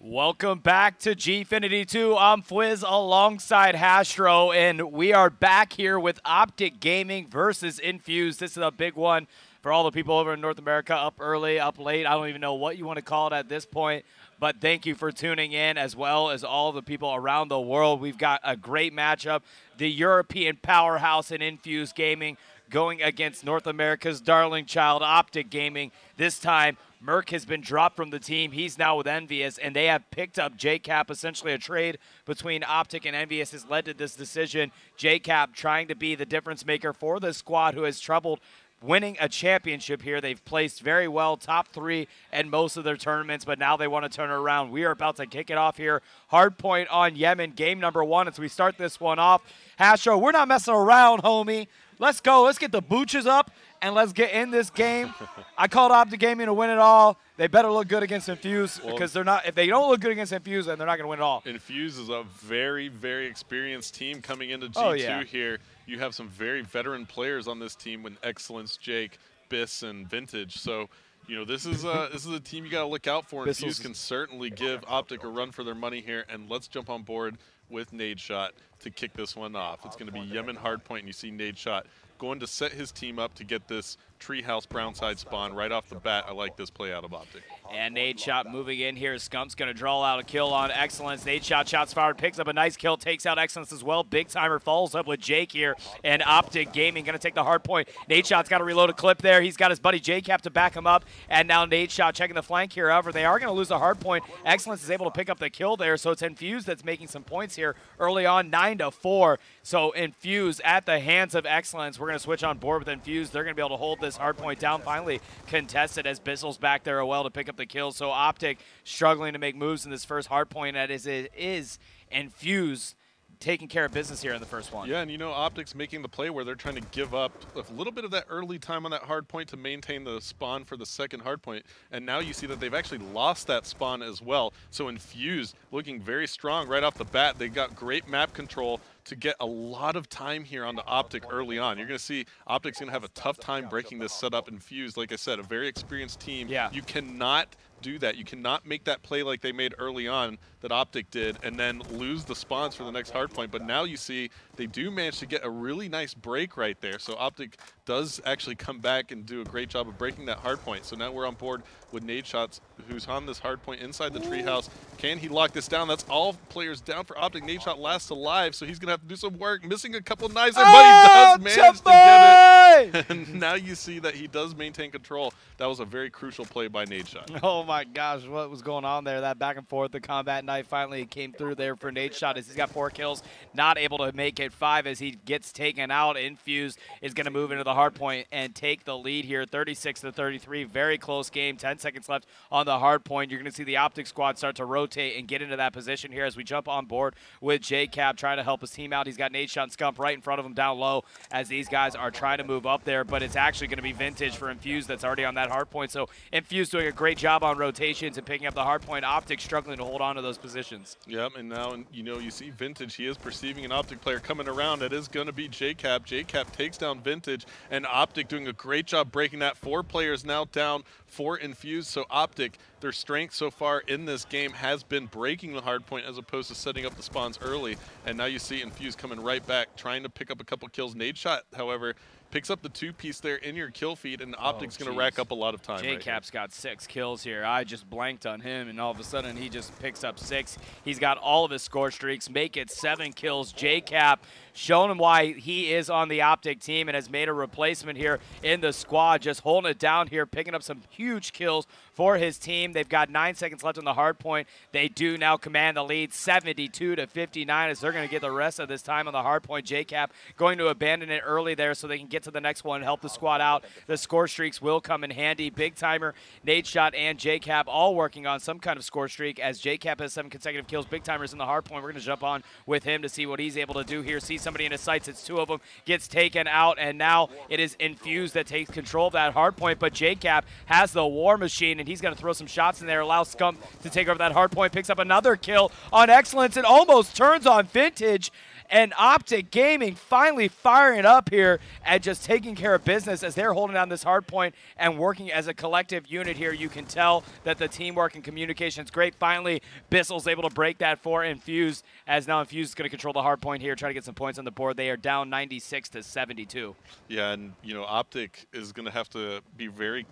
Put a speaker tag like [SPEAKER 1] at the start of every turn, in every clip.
[SPEAKER 1] Welcome back to Gfinity 2. I'm Fwiz alongside Hastro, and we are back here with OpTic Gaming versus Infused. This is a big one for all the people over in North America, up early, up late. I don't even know what you want to call it at this point, but thank you for tuning in, as well as all the people around the world. We've got a great matchup. The European powerhouse in Infused Gaming going against North America's darling child, OpTic Gaming. This time, Merc has been dropped from the team. He's now with Envious, and they have picked up JCap. Essentially, a trade between OpTic and Envious has led to this decision. JCap trying to be the difference maker for this squad who has troubled winning a championship here. They've placed very well, top 3 in most of their tournaments, but now they want to turn it around. We are about to kick it off here. Hardpoint on Yemen, game number 1 as we start this one off. Hastro, we're not messing around, homie. Let's go. Let's get the booches up, and let's get in this game. I called OpTic Gaming to win it all. They better look good against Infused, because they're not. If they don't look good against Infused, then they're not going to win it all.
[SPEAKER 2] Infused is a very, very experienced team coming into G2 here. You have some very veteran players on this team with Excellence, Jake, Biss, and Vintage. So, you know, this is a team you got to look out for. Infused can certainly give OpTic a run for their money here, and let's jump on board with Nadeshot to kick this one off. It's going to be Yemen Hardpoint, and you see Nadeshot going to set his team up to get this Treehouse Brownside spawn right off the bat. I like this play out of OpTic.
[SPEAKER 1] And Nadeshot moving in here. Skump's going to draw out a kill on Excellence. Nadeshot shots fired, picks up a nice kill, takes out Excellence as well. Big Timer follows up with Jake here, and OpTic Gaming going to take the hard point. Nadeshot's got to reload a clip there. He's got his buddy JCap to back him up, and now Nadeshot checking the flank here. However, they are going to lose the hard point. Excellence is able to pick up the kill there, so it's Infused that's making some points here early on, 9-4. So Infused at the hands of Excellence. We're going to switch on board with Infused. They're going to be able to hold this hard point down. Finally contested as Bissell's back there as well to pick up the kill. So OpTic struggling to make moves in this first hard point. That is Infused taking care of business here in the first one.
[SPEAKER 2] Yeah, and you know, OpTic's making the play where they're trying to give up a little bit of that early time on that hard point to maintain the spawn for the second hard point. And now you see that they've actually lost that spawn as well. So Infused looking very strong right off the bat. They got great map control to get a lot of time here on the OpTic early on. You're going to see OpTic's going to have a tough time breaking this setup. Infused, like I said, a very experienced team.
[SPEAKER 1] Yeah.
[SPEAKER 2] You cannot do that. You cannot make that play like they made early on that OpTic did and then lose the spawns for the next hard point. But now you see they do manage to get a really nice break right there. So OpTic does actually come back and do a great job of breaking that hard point. So now we're on board with Nadeshot, who's on this hard point inside the treehouse. Can he lock this down? That's all players down for OpTic. Nadeshot lasts alive, so he's going to have to do some work. Missing a couple knives there, but he does manage to get it. And now you see that he does maintain control. That was a very crucial play by Nadeshot.
[SPEAKER 1] Oh my gosh, what was going on there? That back and forth, the combat knife finally came through there for Nadeshot as he's got 4 kills, not able to make it 5 as he gets taken out. Infused is going to move into the hard point and take the lead here, 36-33. Very close game, 10 seconds left on the hard point. You're going to see the OpTic squad start to rotate and get into that position here as we jump on board with JCap trying to help his team out. He's got Nadeshot and Scump right in front of him down low as these guys are trying to move up there, but it's actually going to be Vintage for Infused that's already on that hard point. So Infused doing a great job on rotations and picking up the hard point. OpTic struggling to hold on to those positions.
[SPEAKER 2] Yep, and now you know you see Vintage. He is perceiving an OpTic player coming around. It is going to be JCap. JCap takes down Vintage, and OpTic doing a great job breaking that. 4 players now down for Infused. So OpTic, their strength so far in this game has been breaking the hard point as opposed to setting up the spawns early. And now you see Infused coming right back, trying to pick up a couple kills. Nadeshot, however, picks up the 2-piece there in your kill feed, and OpTic's going to rack up a lot of time.
[SPEAKER 1] JCap's got 6 kills here. I just blanked on him, and all of a sudden he just picks up 6. He's got all of his score streaks, make it 7 kills. JCap showing him why he is on the OpTic team and has made a replacement here in the squad, just holding it down here, picking up some huge kills for his team. They've got 9 seconds left on the hard point. They do now command the lead 72-59 as they're going to get the rest of this time on the hard point. JCap going to abandon it early there so they can get to the next one and help the squad out. The score streaks will come in handy. Big Timer, Nadeshot, and JCap all working on some kind of score streak as JCap has 7 consecutive kills. Big Timer's in the hard point. We're going to jump on with him to see what he's able to do here. See somebody in his sights. It's 2 of them. Gets taken out, and now it is Infused that takes control of that hard point, but JCap has the war machine, and he's going to throw some shots in there, allow Scump to take over that hard point, picks up another kill on Excellence, and almost turns on Vintage. And OpTic Gaming finally firing up here and just taking care of business as they're holding down this hard point and working as a collective unit here. You can tell that the teamwork and communication is great. Finally, Bissell's able to break that for Infused, as now Infused is going to control the hard point here, try to get some points on the board. They are down 96 to 72.
[SPEAKER 2] Yeah, and you know, OpTic is going to have to be very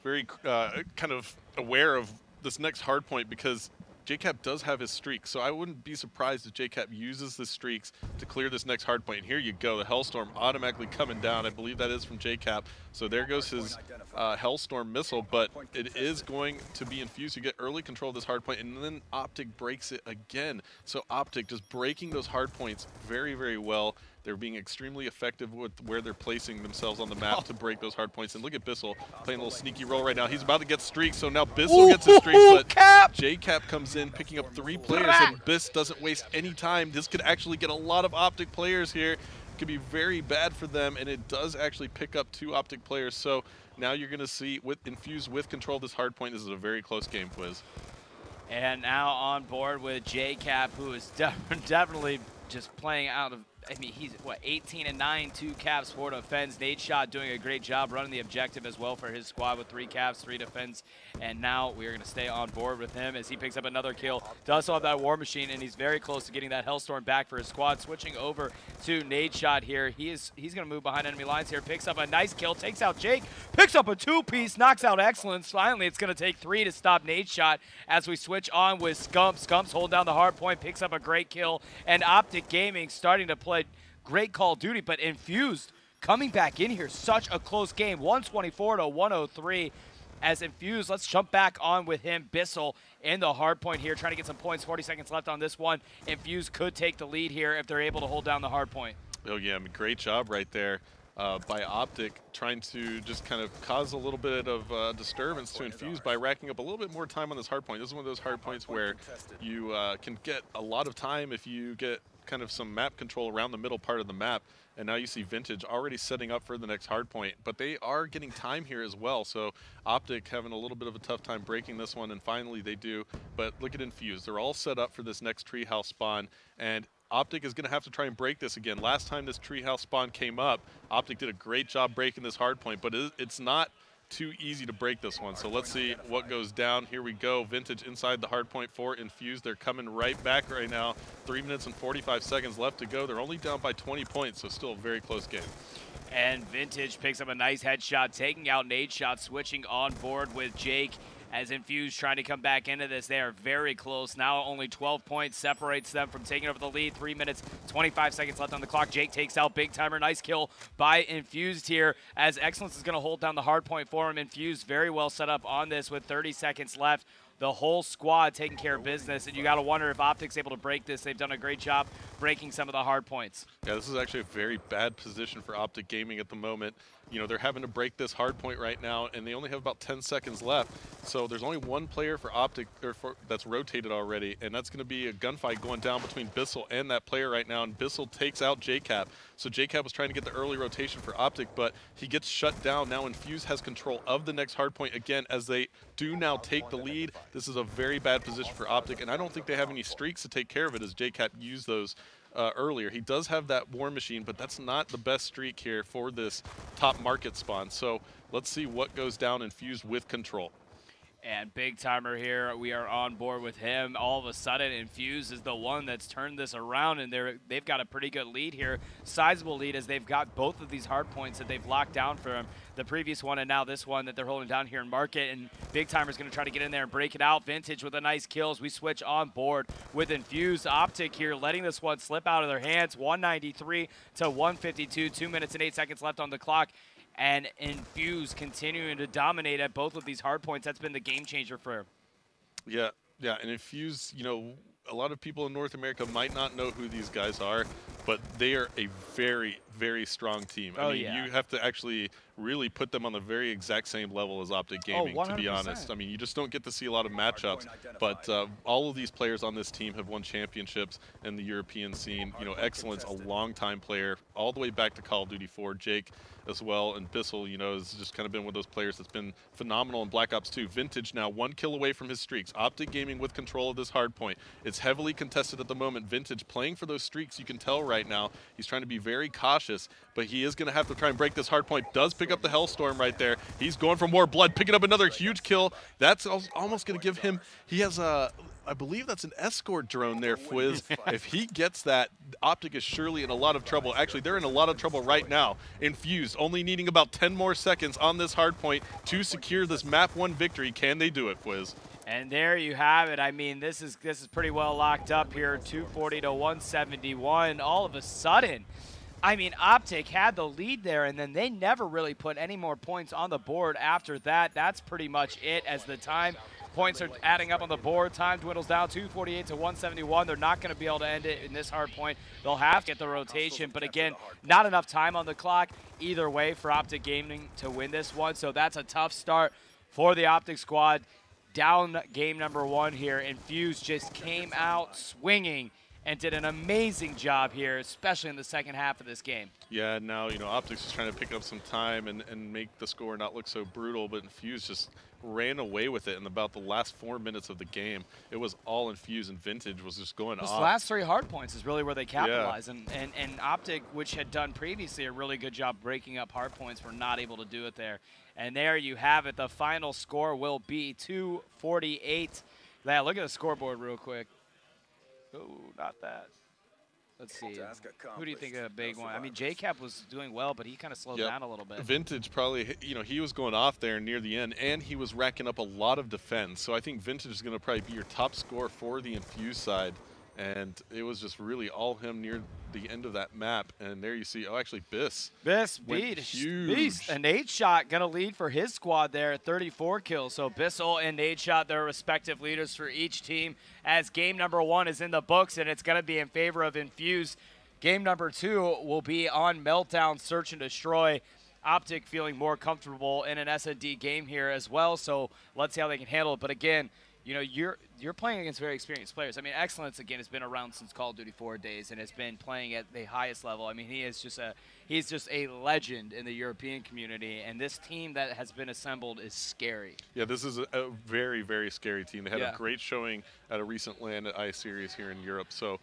[SPEAKER 2] kind of aware of this next hard point, because JCap does have his streak, so I wouldn't be surprised if JCap uses the streaks to clear this next hard point. And here you go, the Hellstorm automatically coming down. I believe that is from JCap. So there goes his Hellstorm missile, but it is going to be Infused to get early control of this hard point, and then OpTic breaks it again. So OpTic just breaking those hard points very, very well. They're being extremely effective with where they're placing themselves on the map to break those hard points. And look at Bissell playing a little sneaky role right now. He's about to get streaks, so now Bissell gets his streaks, but JCap comes in picking up 3 players, and Biss doesn't waste any time. This could actually get a lot of OpTic players here. It could be very bad for them, and it does actually pick up 2 OpTic players. So now you're going to see with Infused with control of this hard point. This is a very close game, Quiz.
[SPEAKER 1] And now on board with JCap, who is definitely just playing out of, I mean, he's, what, 18 and 9, 2 caps, 4 defense. Nadeshot doing a great job running the objective as well for his squad with 3 caps, 3 defense. And now we are going to stay on board with him as he picks up another kill. Does still have that War Machine, and he's very close to getting that Hellstorm back for his squad. Switching over to Nadeshot here. He's going to move behind enemy lines here. Picks up a nice kill, takes out Jake, picks up a 2-piece, knocks out Excellence. Finally, it's going to take 3 to stop Nadeshot as we switch on with Scump. Scump's holding down the hard point, picks up a great kill. And OpTic Gaming starting to play great Call of Duty, but Infused coming back in here. Such a close game, 124 to 103 as Infused. Let's jump back on with him. Bissell in the hard point here, trying to get some points. 40 seconds left on this one. Infused could take the lead here if they're able to hold down the hard point.
[SPEAKER 2] Oh yeah, I mean, great job right there by OpTic, trying to just kind of cause a little bit of disturbance to Infused by racking up a little bit more time on this hard point. This is one of those hard points where you can get a lot of time if you get kind of some map control around the middle part of the map. And now you see Vintage already setting up for the next hard point, but they are getting time here as well. So OpTic having a little bit of a tough time breaking this one, and finally they do. But look at Infused, they're all set up for this next treehouse spawn, and OpTic is going to have to try and break this again. Last time this treehouse spawn came up, OpTic did a great job breaking this hard point, but it's not too easy to break this one. So let's see what goes down. Here we go. Vintage inside the hard point for Infused. They're coming right back right now. 3 minutes and 45 seconds left to go. They're only down by 20 points, so still a very close game.
[SPEAKER 1] And Vintage picks up a nice headshot, taking out Nadeshot, switching on board with Jake. As Infused trying to come back into this, they are very close. Now only 12 points separates them from taking over the lead. 3 minutes, 25 seconds left on the clock. Jake takes out Big Timer. Nice kill by Infused here, as Excellence is going to hold down the hard point for him. Infused very well set up on this with 30 seconds left. The whole squad taking care of business, and you got to wonder if OpTic's able to break this. They've done a great job breaking some of the hard points. Yeah,
[SPEAKER 2] this is actually a very bad position for OpTic Gaming at the moment. You know, they're having to break this hard point right now, and they only have about 10 seconds left. So there's only 1 player for OpTic that's rotated already, and that's going to be a gunfight going down between Bissell and that player right now, and Bissell takes out JCap. So JCap was trying to get the early rotation for OpTic, but he gets shut down. Now Infused has control of the next hard point again, as they do now take the lead. This is a very bad position for OpTic, and I don't think they have any streaks to take care of it, as JCap used those earlier. He does have that War Machine, but that's not the best streak here for this top market spawn. So let's see what goes down. Infused with control.
[SPEAKER 1] And Big Timer here, we are on board with him. All of a sudden, Infused is the one that's turned this around, and they've got a pretty good lead here. Sizable lead, as they've got both of these hard points that they've locked down for him. The previous one and now this one that they're holding down here in Market, and Big Timer's going to try to get in there and break it out. Vintage with a nice kill as we switch on board with Infused. OpTic here letting this one slip out of their hands. 193 to 152, 2 minutes and 8 seconds left on the clock. And Infused continuing to dominate at both of these hard points. That's been the game changer for him.
[SPEAKER 2] Yeah, and Infused, you know, a lot of people in North America might not know who these guys are, but they are a very, very strong team.
[SPEAKER 1] Oh,
[SPEAKER 2] I mean,
[SPEAKER 1] yeah.
[SPEAKER 2] you have to actually really put them on the very exact same level as OpTic Gaming, to be honest. I mean, you just don't get to see a lot of matchups, but all of these players on this team have won championships in the European scene. You know, Excellence, a long-time player, all the way back to Call of Duty 4. Jake as well, and Bissell, you know, has just kind of been one of those players that's been phenomenal in Black Ops 2. Vintage now 1 kill away from his streaks. OpTic Gaming with control of this hardpoint. It's heavily contested at the moment. Vintage playing for those streaks, you can tell right now. He's trying to be very cautious, but he is going to have to try and break this hardpoint. Does pick up the Hellstorm right there. He's going for more blood, picking up another huge kill. That's almost going to give him, he has a, I believe that's an escort drone there, Fwiz. If he gets that, OpTic is surely in a lot of trouble. Actually, they're in a lot of trouble right now. Infused, only needing about 10 more seconds on this hardpoint to secure this map 1 victory. Can they do it, Fwiz?
[SPEAKER 1] And there you have it. I mean, this is pretty well locked up here, 240 to 171. All of a sudden, I mean, OpTic had the lead there, and then they never really put any more points on the board after that. That's pretty much it as the time. Points are adding up on the board. Time dwindles down 248 to 171. They're not going to be able to end it in this hard point. They'll have to get the rotation, but again, not enough time on the clock either way for OpTic Gaming to win this one. So that's a tough start for the OpTic squad. Down game number 1 here. Infused just came out swinging and did an amazing job here, especially in the second half of this game.
[SPEAKER 2] Yeah, now, you know, OpTic's is trying to pick up some time and make the score not look so brutal, but Infused just ran away with it in about the last 4 minutes of the game. It was all Infused, and Vintage was just going off.
[SPEAKER 1] Those last 3 hard points is really where they capitalized, and OpTic, which had done previously a really good job breaking up hard points, were not able to do it there. And there you have it. The final score will be 248. Yeah, look at the scoreboard real quick. Oh, not that. Let's see. Who do you think of a big one? I mean, JCap was doing well, but he kind of slowed down a little bit.
[SPEAKER 2] Vintage probably, you know, he was going off there near the end, and he was racking up a lot of defense. So I think Vintage is going to probably be your top scorer for the Infused side. And it was just really all him near the end of that map. And there you see, oh, actually, Biss
[SPEAKER 1] beat huge. And Nadeshot going to lead for his squad there at 34 kills. So Bissell and Nadeshot, their respective leaders for each team, as game number 1 is in the books, and it's going to be in favor of Infused. Game number 2 will be on Meltdown, Search and Destroy. OpTic feeling more comfortable in an S&D game here as well. So let's see how they can handle it. But again, you know, you're playing against very experienced players. I mean, Excellence, again, has been around since Call of Duty 4 days and has been playing at the highest level. I mean, he's just a legend in the European community, and this team that has been assembled is scary.
[SPEAKER 2] Yeah, this is a very, very scary team. They had a great showing at a recent LAN at iSeries here in Europe. So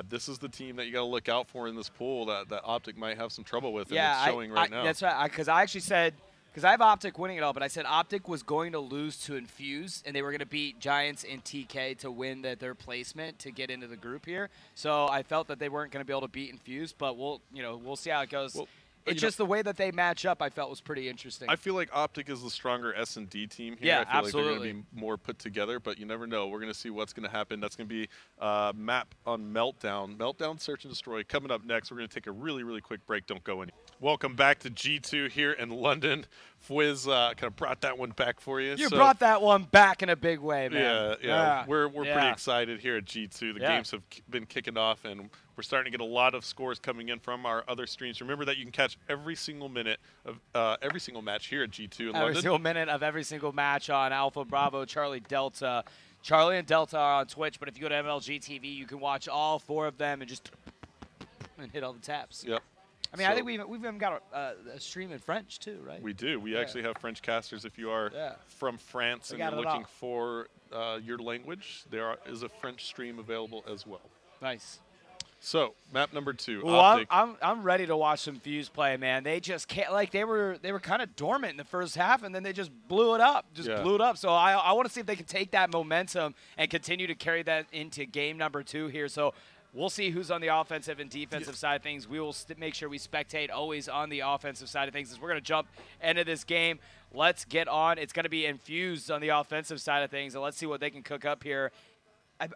[SPEAKER 2] this is the team that you got to look out for in this pool that OpTic might have some trouble with, and it's showing right now.
[SPEAKER 1] That's right, because I actually said, because I have OpTic winning it all, but I said OpTic was going to lose to Infuse, and they were going to beat Giants and TK to win their placement to get into the group here. So I felt that they weren't going to be able to beat Infuse, but we'll see how it goes. Well, it's just the way that they match up I felt was pretty interesting.
[SPEAKER 2] I feel like OpTic is the stronger S&D team here.
[SPEAKER 1] Yeah,
[SPEAKER 2] I feel
[SPEAKER 1] absolutely.
[SPEAKER 2] like they're going to be more put together, but you never know. We're going to see what's going to happen. That's going to be map on Meltdown. Meltdown, Search and Destroy. Coming up next, we're going to take a really, really quick break. Don't go anywhere. Welcome back to G2 here in London. Fwiz kind of brought that one back for you.
[SPEAKER 1] You brought that one back in a big way, man.
[SPEAKER 2] Yeah. We're pretty excited here at G2. The games have been kicking off, and we're starting to get a lot of scores coming in from our other streams. Remember that you can catch every single minute of every single match here at G2 in London.
[SPEAKER 1] Every single minute of every single match on Alpha, Bravo, Charlie, Delta. Charlie and Delta are on Twitch, but if you go to MLG TV, you can watch all 4 of them and just hit all the taps.
[SPEAKER 2] Yep.
[SPEAKER 1] I mean, I think we've even got a stream in French too, right?
[SPEAKER 2] We do. We actually have French casters. If you are from France and you're looking for your language, there is a French stream available as well.
[SPEAKER 1] Nice.
[SPEAKER 2] So map number 2.
[SPEAKER 1] Well, I'm ready to watch some Fuse play, man. They just can't, like, they were kind of dormant in the first half, and then they just blew it up. Blew it up. So I want to see if they can take that momentum and continue to carry that into game number 2 here. So we'll see who's on the offensive and defensive side of things. We will make sure we spectate always on the offensive side of things as we're going to jump into this game. Let's get on. It's going to be Infused on the offensive side of things, and let's see what they can cook up here.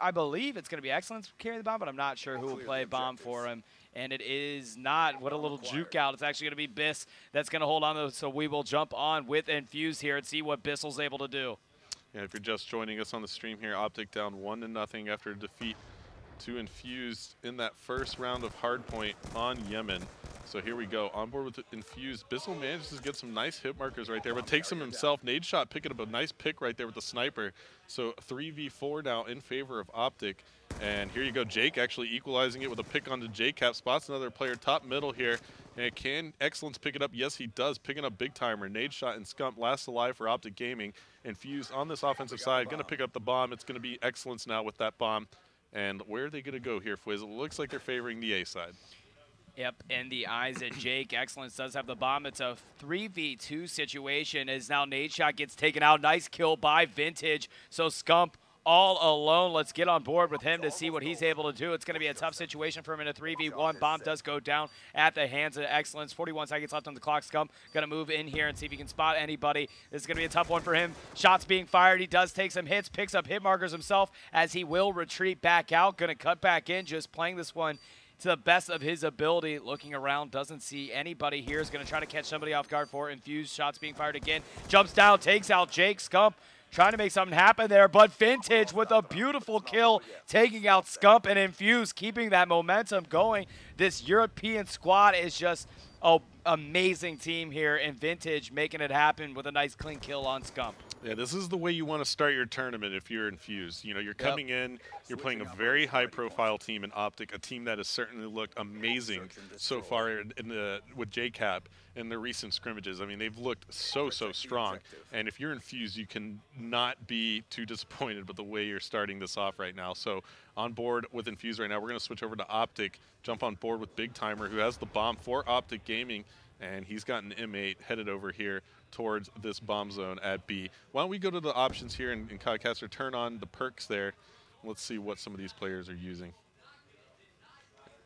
[SPEAKER 1] I believe it's going to be Excellence carrying the bomb, but I'm not sure who will play bomb for him. And it is not. What a little juke out. It's actually going to be Biss that's going to hold on to it. So we will jump on with Infused here and see what Bissell's able to do.
[SPEAKER 2] Yeah, if you're just joining us on the stream here, OpTic down 1-0 after defeat to Infused in that first round of Hardpoint on Yemen. So here we go. On board with Infused. Bissell manages to get some nice hit markers right there, but takes him himself. Nade shot picking up a nice pick right there with the sniper. So 3v4 now in favor of OpTic. And here you go. Jake actually equalizing it with a pick onto JCap. Spots another player top middle here. And can Excellence pick it up? Yes, he does. Picking up big timer. Nade shot and Scump last alive for OpTic Gaming. Infused on this offensive side. Going to pick up the bomb. It's going to be Excellence now with that bomb. And where are they going to go here, Fwiz? It looks like they're favoring the A side.
[SPEAKER 1] Yep, in the eyes of Jake. Excellence does have the bomb. It's a 3v2 situation as now Nade shot gets taken out. Nice kill by Vintage. So Scump all alone. Let's get on board with him to see what he's able to do. It's going to be a tough situation for him in a 3v1. Bomb does go down at the hands of Excellence. 41 seconds left on the clock. Scump going to move in here and see if he can spot anybody. This is going to be a tough one for him. Shots being fired. He does take some hits, picks up hit markers himself as he will retreat back out. Going to cut back in, just playing this one to the best of his ability. Looking around, doesn't see anybody here. Is going to try to catch somebody off guard for Infused. Shots being fired again. Jumps down, takes out Jake. Scump trying to make something happen there, but Vintage with a beautiful kill, taking out Scump and Infused, keeping that momentum going. This European squad is just an amazing team here, and Vintage making it happen with a nice clean kill on Scump.
[SPEAKER 2] Yeah, this is the way you want to start your tournament if you're Infused. You know, you're coming in, you're playing a very high-profile team in OpTic, a team that has certainly looked amazing so far with JCap in the recent scrimmages. I mean, they've looked so strong. And if you're Infused, you can not be too disappointed with the way you're starting this off right now. So on board with Infused right now, we're going to switch over to OpTic, jump on board with Big Timer, who has the bomb for OpTic Gaming, and he's got an M8 headed over here towards this bomb zone at B. Why don't we go to the options here and Codcaster turn on the perks there. Let's see what some of these players are using.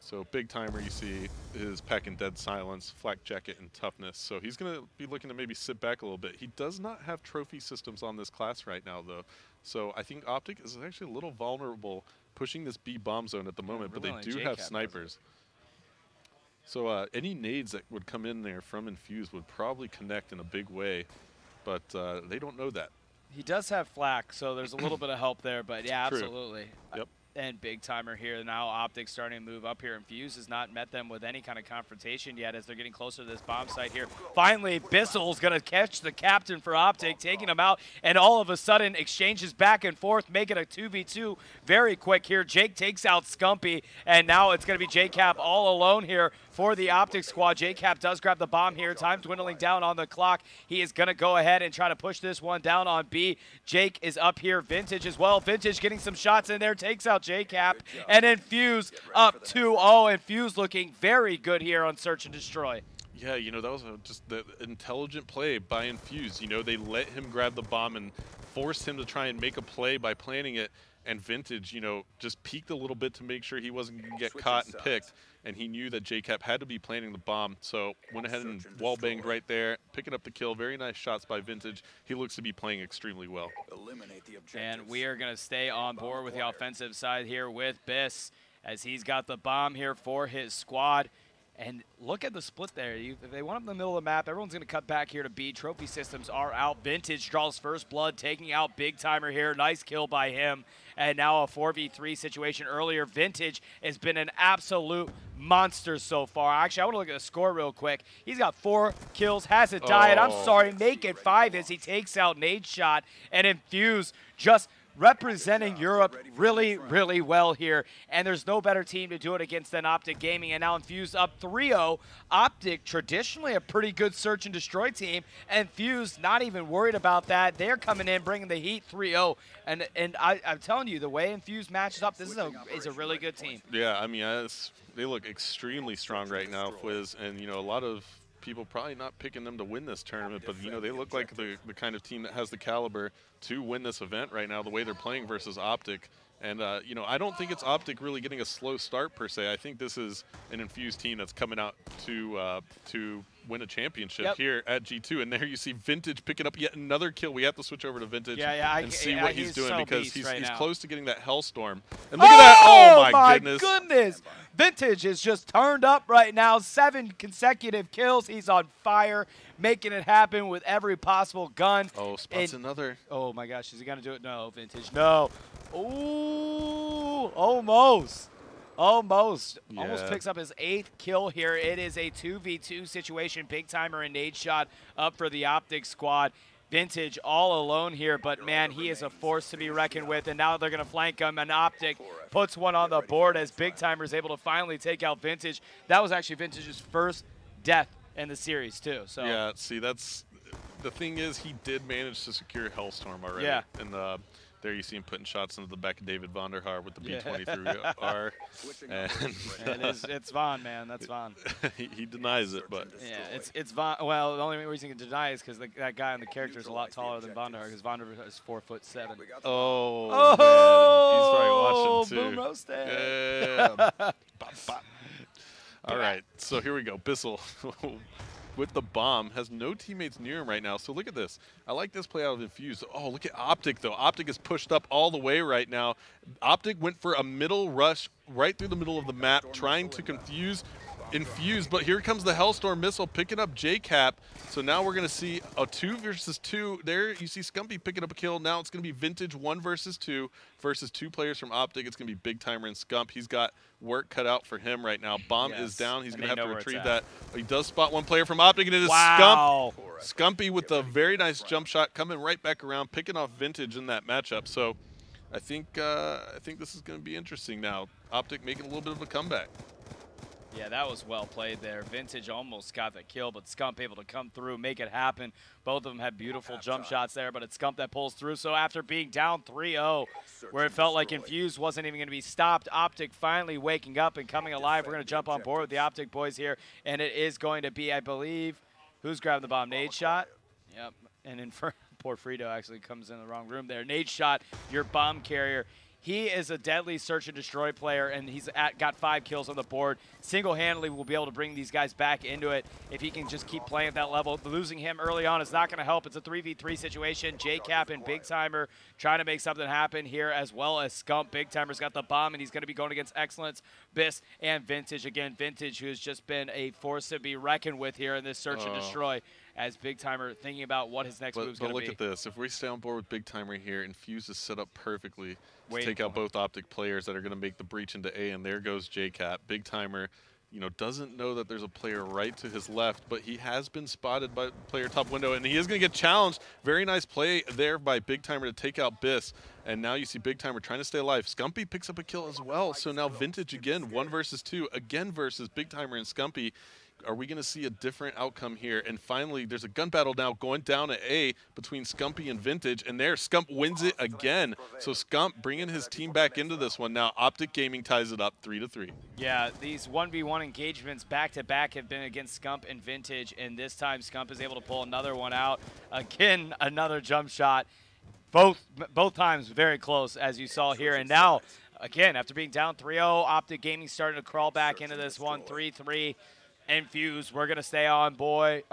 [SPEAKER 2] So Big Timer, you see, is packing Dead Silence, Flak Jacket, and Toughness. So he's going to be looking to maybe sit back a little bit. He does not have trophy systems on this class right now, though. So I think OpTic is actually a little vulnerable pushing this B bomb zone at the moment, but they do have snipers. So any nades that would come in there from Infused would probably connect in a big way, but they don't know that.
[SPEAKER 1] He does have flak, so there's a little bit of help there, but yeah,
[SPEAKER 2] True.
[SPEAKER 1] absolutely.
[SPEAKER 2] Yep.
[SPEAKER 1] And Big Timer here now. OpTic starting to move up here. Infused has not met them with any kind of confrontation yet as they're getting closer to this bomb site here. Finally, Bissell's going to catch the captain for OpTic, taking him out, and all of a sudden exchanges back and forth, making a 2v2 very quick here. Jake takes out Scumpy, and now it's going to be JCap all alone here for the OpTic squad. JCap does grab the bomb here. Time dwindling down on the clock. He is going to go ahead and try to push this one down on B. Jake is up here. Vintage as well. Vintage getting some shots in there. Takes out JCap. And Infused up 2-0. Infused looking very good here on Search and Destroy.
[SPEAKER 2] Yeah, you know, that was just the intelligent play by Infused. You know, they let him grab the bomb and forced him to try and make a play by planning it. And Vintage, you know, just peeked a little bit to make sure he wasn't going to get caught and picked. And he knew that JCap had to be planning the bomb, so went ahead and wall banged right there, picking up the kill. Very nice shots by Vintage. He looks to be playing extremely well.
[SPEAKER 1] And we are going to stay on board with the offensive side here with Biss as he's got the bomb here for his squad. And look at the split there. If they want up in the middle of the map, everyone's going to cut back here to B. Trophy systems are out. Vintage draws first blood, taking out Big Timer here. Nice kill by him. And now a 4v3 situation earlier. Vintage has been an absolute monster so far. Actually, I want to look at the score real quick. He's got 4 kills, hasn't died. I'm sorry, make it 5 as he takes out Nade Shot and Infused just representing Europe really, really well here. And there's no better team to do it against than OpTic Gaming. And now Infused up 3-0. OpTic, traditionally a pretty good search and destroy team. And Infused, not even worried about that. They're coming in, bringing the heat 3-0. And I'm telling you, the way Infused matches up, this is a really good team.
[SPEAKER 2] Yeah, I mean, they look extremely strong right now, Fwiz. And, you know, a lot of people probably not picking them to win this tournament, but, you know, they look like the kind of team that has the caliber to win this event right now, the way they're playing versus OpTic. And, you know, I don't think it's OpTic really getting a slow start per se. I think this is an Infused team that's coming out to win a championship here at G2. And there you see Vintage picking up yet another kill. We have to switch over to Vintage and see what he's doing because he's close to getting that Hellstorm. And look at that. Oh, my goodness.
[SPEAKER 1] Vintage is just turned up right now. 7 consecutive kills. He's on fire, making it happen with every possible gun.
[SPEAKER 2] Oh, spots another.
[SPEAKER 1] Oh, my gosh. Is he going to do it? No, Vintage. No. Ooh, almost. Almost
[SPEAKER 2] Yeah.
[SPEAKER 1] picks up his 8th kill here. It is a 2v2 situation. Big Timer and Nade Shot up for the OpTic squad. Vintage all alone here, but man, he is a force to be reckoned with, and now they're going to flank him, and OpTic puts one on the board as Big Timer is able to finally take out Vintage. That was actually Vintage's first death in the series, too. So
[SPEAKER 2] yeah, see, that's the thing is he did manage to secure Hellstorm already.
[SPEAKER 1] Yeah.
[SPEAKER 2] And there you see him putting shots into the back of David Vonderhaar with the B-23R. And
[SPEAKER 1] it's Von, man. That's Von.
[SPEAKER 2] he denies it, but
[SPEAKER 1] yeah, it's Von. Well, the only reason he can deny is because that guy in the character is a lot taller than Vonderhaar, because Vonderhaar is 4'7".
[SPEAKER 2] Oh, man. He's probably watching too.
[SPEAKER 1] Boom roasted.
[SPEAKER 2] Yeah. Bop, bop. All right, so here we go. Bissell with the bomb has no teammates near him right now. So look at this. I like this play out of Infused. Oh, look at OpTic though. OpTic is pushed up all the way right now. OpTic went for a middle rush right through the middle of the map, trying to confuse Infused, but here comes the Hellstorm missile picking up JCap. So now we're going to see a 2 versus 2. There you see Scumpy picking up a kill. Now it's going to be Vintage 1 versus 2 versus 2 players from OpTic. It's going to be Big Timer and Scump. He's got work cut out for him right now. Bomb is down. He's going to have to retrieve that. He does spot one player from OpTic, and it is Scump. Scumpy with a very nice jump shot coming right back around, picking off Vintage in that matchup. So I think this is going to be interesting now. OpTic making a little bit of a comeback.
[SPEAKER 1] Yeah, that was well played there. Vintage almost got the kill, but Scump able to come through, make it happen. Both of them had beautiful jump shots there, but it's Scump that pulls through. So after being down 3-0, where it felt like Infused wasn't even going to be stopped, OpTic finally waking up and coming alive. We're going to jump on board with the OpTic boys here, and it is going to be, I believe, who's grabbing the bomb? Nade Shot? Yep, and poor Frito actually comes in the wrong room there. Nade Shot, your bomb carrier. He is a deadly search and destroy player, and he's got 5 kills on the board. Single-handedly will be able to bring these guys back into it if he can just keep playing at that level. Losing him early on is not going to help. It's a 3v3 situation. JCap and Big Timer trying to make something happen here, as well as Scump. Big Timer's got the bomb, and he's going to be going against Excellence, Biss, and Vintage. Again, Vintage, who's just been a force to be reckoned with here in this search and destroy, as Big Timer thinking about what his next move is going to be.
[SPEAKER 2] But look at this. If we stay on board with Big Timer here, Infuse is set up perfectly to take out both OpTic players that are going to make the breach into A, and there goes JCap. Big Timer, you know, doesn't know that there's a player right to his left, but he has been spotted by player top window, and he is going to get challenged. Very nice play there by Big Timer to take out Biss, and now you see Big Timer trying to stay alive. Scumpy picks up a kill as well, so now Vintage again, 1 versus 2, again versus Big Timer and Scumpy. Are we going to see a different outcome here? And finally, there's a gun battle now going down at A between Scumpy and Vintage, and there, Scump wins it again. So Scump bringing his team back into this one now. OpTic Gaming ties it up 3-3.
[SPEAKER 1] Yeah, these 1v1 engagements back-to-back have been against Scump and Vintage, and this time Scump is able to pull another one out. Again, another jump shot. Both times very close, as you saw here. And now, again, after being down 3-0, OpTic Gaming starting to crawl back into this one, 3-3. Infused, we're going to stay on board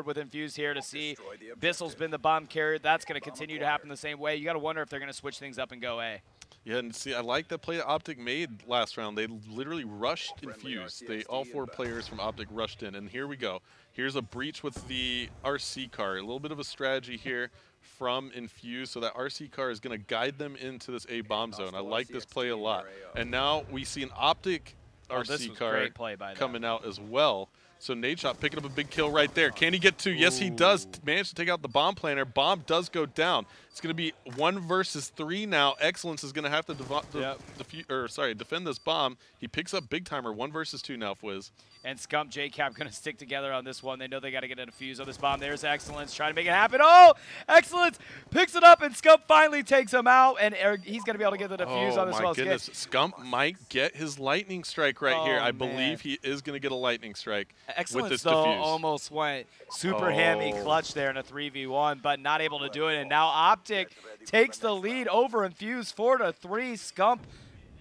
[SPEAKER 1] with Infused here to see. Bissell's been the bomb carrier. That's going to continue to happen the same way. You got to wonder if they're going to switch things up and go A.
[SPEAKER 2] Yeah, and see, I like that play that OpTic made last round. They literally rushed Infused. All 4 players from OpTic rushed in, and here we go. Here's a breach with the RC car. A little bit of a strategy here from Infused, so that RC car is going to guide them into this A bomb zone. I like this play a lot. And now we see an OpTic RC car coming out as well. So Nade Shot picking up a big kill right there. Can he get 2? Yes, he does. Manage to take out the bomb planner. Bomb does go down. It's going to be 1 versus 3 now. Excellence is going to have to defend this bomb. He picks up Big Timer. 1 versus 2 now, Fwiz.
[SPEAKER 1] And Scump, JCap going to stick together on this one. They know they got to get a defuse on this bomb. There's Excellence trying to make it happen. Oh, Excellence picks it up, and Scump finally takes him out, and he's going to be able to get the defuse on this one.
[SPEAKER 2] Oh, my goodness. Scump might get his lightning strike right here. I believe he is going to get a lightning strike with this defuse.
[SPEAKER 1] Almost went super hammy clutch there in a 3v1, but not able to do it. And now OpTic takes the lead over Infused 4-3. Scump,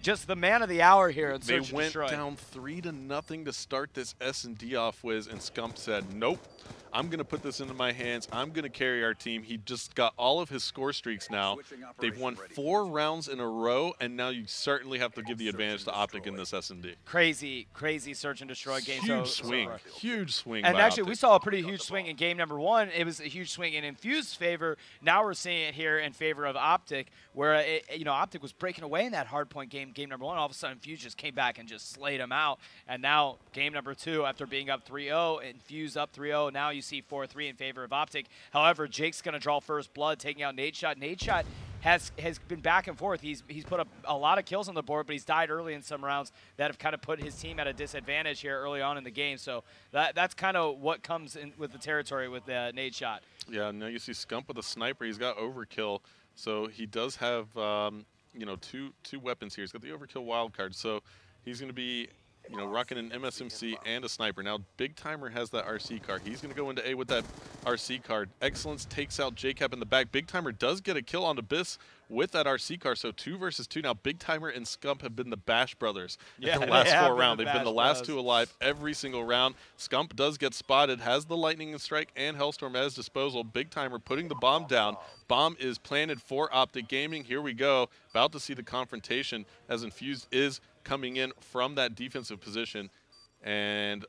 [SPEAKER 1] just the man of the hour here in Search and Destroy.
[SPEAKER 2] They went down 3-0 to start this S&D off, Wiz, and Scump said, nope, I'm going to put this into my hands. I'm going to carry our team. He just got all of his score streaks now. They've won 4 rounds in a row, and now you certainly have to give the advantage to OpTic in this S&D.
[SPEAKER 1] Crazy, crazy Search and Destroy game.
[SPEAKER 2] Huge swing.
[SPEAKER 1] And
[SPEAKER 2] by
[SPEAKER 1] actually,
[SPEAKER 2] OpTic.
[SPEAKER 1] we saw a pretty huge swing in game number 1. It was a huge swing in Infused's favor. Now we're seeing it here in favor of OpTic, where OpTic was breaking away in that Hardpoint game game number 1, all of a sudden Infused just came back and just slayed him out. And now game number 2, after being up 3-0, Infused up 3-0. Now you see 4-3 in favor of OpTic. However, Jake's going to draw first blood, taking out Nadeshot. Nadeshot has been back and forth. He's put up a lot of kills on the board, but he's died early in some rounds that have kind of put his team at a disadvantage here early on in the game. So that's kind of what comes in with the territory with Nadeshot. Yeah,
[SPEAKER 2] now you see Scump with a sniper. He's got overkill, so he does have you know, two weapons here. He's got the overkill wild card, so he's going to be, you know, rocking an MSMC and a sniper. Now, Big Timer has that RC card. He's going to go into A with that RC card. Excellence takes out JCap in the back. Big Timer does get a kill on Abyss with that RC card, so 2 versus 2. Now, Big Timer and Scump have been the Bash brothers in the last 4 rounds. They've been the last 2 alive every single round. Scump does get spotted, has the Lightning Strike and Hellstorm at his disposal. Big Timer putting the bomb down. Bomb is planted for OpTic Gaming. Here we go. About to see the confrontation as Infused is coming in from that defensive position, and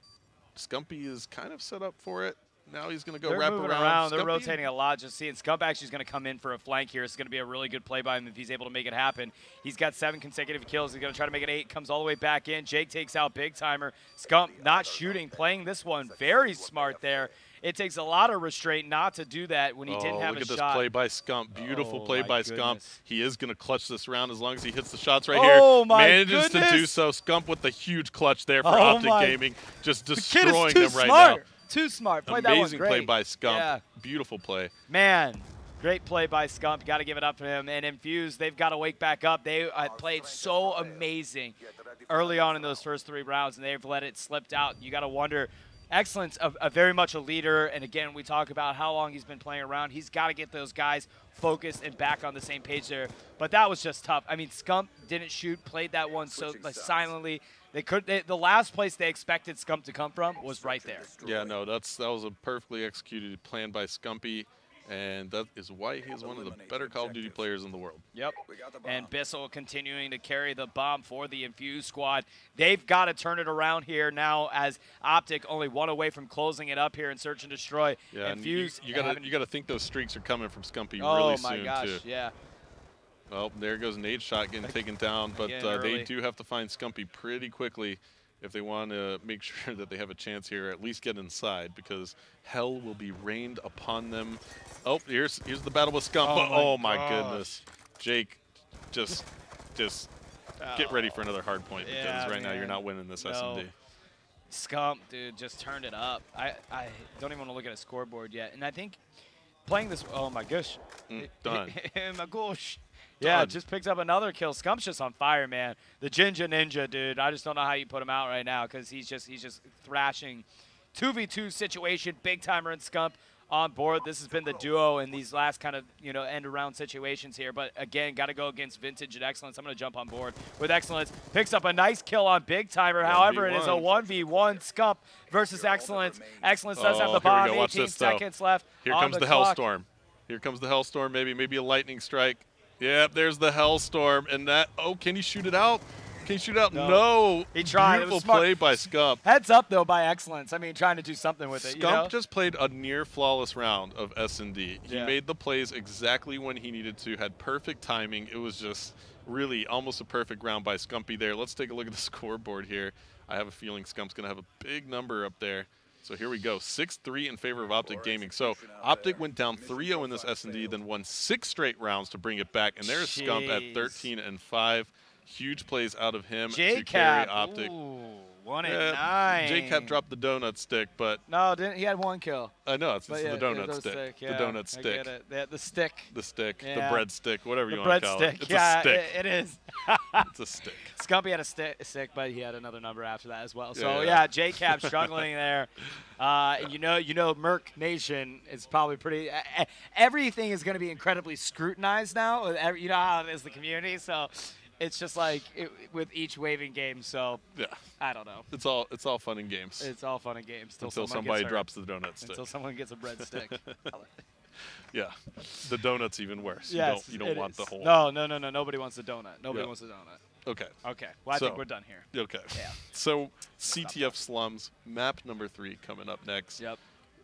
[SPEAKER 2] Scumpy is kind of set up for it. Now he's going to go wrap around.
[SPEAKER 1] They're rotating a lot. Just seeing Scump actually is going to come in for a flank here. It's going to be a really good play by him if he's able to make it happen. He's got 7 consecutive kills. He's going to try to make it 8. Comes all the way back in. Jake takes out Big Timer. Scump not shooting, playing this one very smart there. It takes a lot of restraint not to do that when he didn't have a shot.
[SPEAKER 2] Look at this play by Scump. Beautiful play by Scump. He is going to clutch this round as long as he hits the shots right here. Manages to do so. Scump with the huge clutch there for OpTic Gaming. Just destroying them right now.
[SPEAKER 1] Too smart. Played that one
[SPEAKER 2] Amazing play by Scump. Yeah. Beautiful play.
[SPEAKER 1] Man, great play by Scump. Got to give it up to him. And Infused, they've got to wake back up. They played so amazing early on in those first 3 rounds, and they've let it slip out. You got to wonder. Excellence, very much a leader, and again, we talk about how long he's been playing around. He's got to get those guys focused and back on the same page there. But that was just tough. I mean, Scump didn't shoot, played that one so silently. The last place they expected Scump to come from was right there.
[SPEAKER 2] Yeah, no, that was a perfectly executed plan by Scumpy, and that is why he is one of the better Call of Duty players in the world.
[SPEAKER 1] Yep. And Bissell continuing to carry the bomb for the Infused squad. They've got to turn it around here now as OpTic only 1 away from closing it up here in Search and Destroy.
[SPEAKER 2] Yeah, Infused, you got to think those streaks are coming from Scumpy
[SPEAKER 1] really
[SPEAKER 2] soon,
[SPEAKER 1] my gosh,
[SPEAKER 2] too.
[SPEAKER 1] Yeah.
[SPEAKER 2] Well, there goes Nadeshot getting taken down, but they do have to find Scumpy pretty quickly if they want to make sure that they have a chance here, at least get inside, because hell will be rained upon them. Oh, here's the battle with Scump. Oh my goodness. Jake, just get ready for another hard point, because right now you're not winning this S&D.
[SPEAKER 1] Scump, dude, just turned it up. I don't even want to look at a scoreboard yet. And I think playing this, oh my gosh.
[SPEAKER 2] Done.
[SPEAKER 1] My gosh. Yeah, just picks up another kill. Scump's just on fire, man. The Ginger Ninja, dude. I just don't know how you put him out right now because he's just thrashing. 2v2 situation, Big Timer and Scump on board. This has been the duo in these last kind of, you know, end-around situations here. But, again, got to go against Vintage and Excellence. I'm going to jump on board with Excellence. Picks up a nice kill on Big Timer. However, it is a 1v1 Scump versus Excellence. Excellence does have the bomb. 18 seconds left.
[SPEAKER 2] Here comes the Hellstorm. Here comes the Hellstorm, maybe a lightning strike. Yep, there's the Hellstorm, and that, can he shoot it out? Can he shoot it out? No.
[SPEAKER 1] He tried.
[SPEAKER 2] Beautiful play by Scump.
[SPEAKER 1] Heads up, though, by Excellence. I mean, trying to do something with it.
[SPEAKER 2] Scump just played a near-flawless round of S&D. He made the plays exactly when he needed to, had perfect timing. It was just really almost a perfect round by Scumpy there. Let's take a look at the scoreboard here. I have a feeling Scump's going to have a big number up there. So here we go, 6-3 in favor of OpTic Gaming. So OpTic went down 3-0 in this S&D, then won 6 straight rounds to bring it back. And there's Scump at 13-5. Huge plays out of him to carry OpTic.
[SPEAKER 1] Ooh, 1-9.
[SPEAKER 2] JCap dropped the donut stick, but
[SPEAKER 1] no, he had 1 kill.
[SPEAKER 2] I know, it's the donut stick. The donut stick.
[SPEAKER 1] I get it. The stick.
[SPEAKER 2] The stick. The bread stick. Whatever you want to call it.
[SPEAKER 1] It's a stick. It is.
[SPEAKER 2] It's a stick.
[SPEAKER 1] Scumpy had a stick, but he had another number after that as well. So yeah, JCap struggling there. You know, Merc Nation is probably pretty. Everything is going to be incredibly scrutinized now. You know how it is the community, so. It's just like with each waving game, so I don't know.
[SPEAKER 2] It's all fun and games.
[SPEAKER 1] It's all fun and games
[SPEAKER 2] until somebody drops the donut stick.
[SPEAKER 1] Until someone gets a breadstick.
[SPEAKER 2] Yeah, the donut's even worse.
[SPEAKER 1] Yes,
[SPEAKER 2] you don't want the whole.
[SPEAKER 1] No. Nobody wants the donut. Nobody wants the donut.
[SPEAKER 2] Okay.
[SPEAKER 1] Well, I think we're done here.
[SPEAKER 2] Okay. Yeah. So CTF Slums map number 3 coming up next.
[SPEAKER 1] Yep.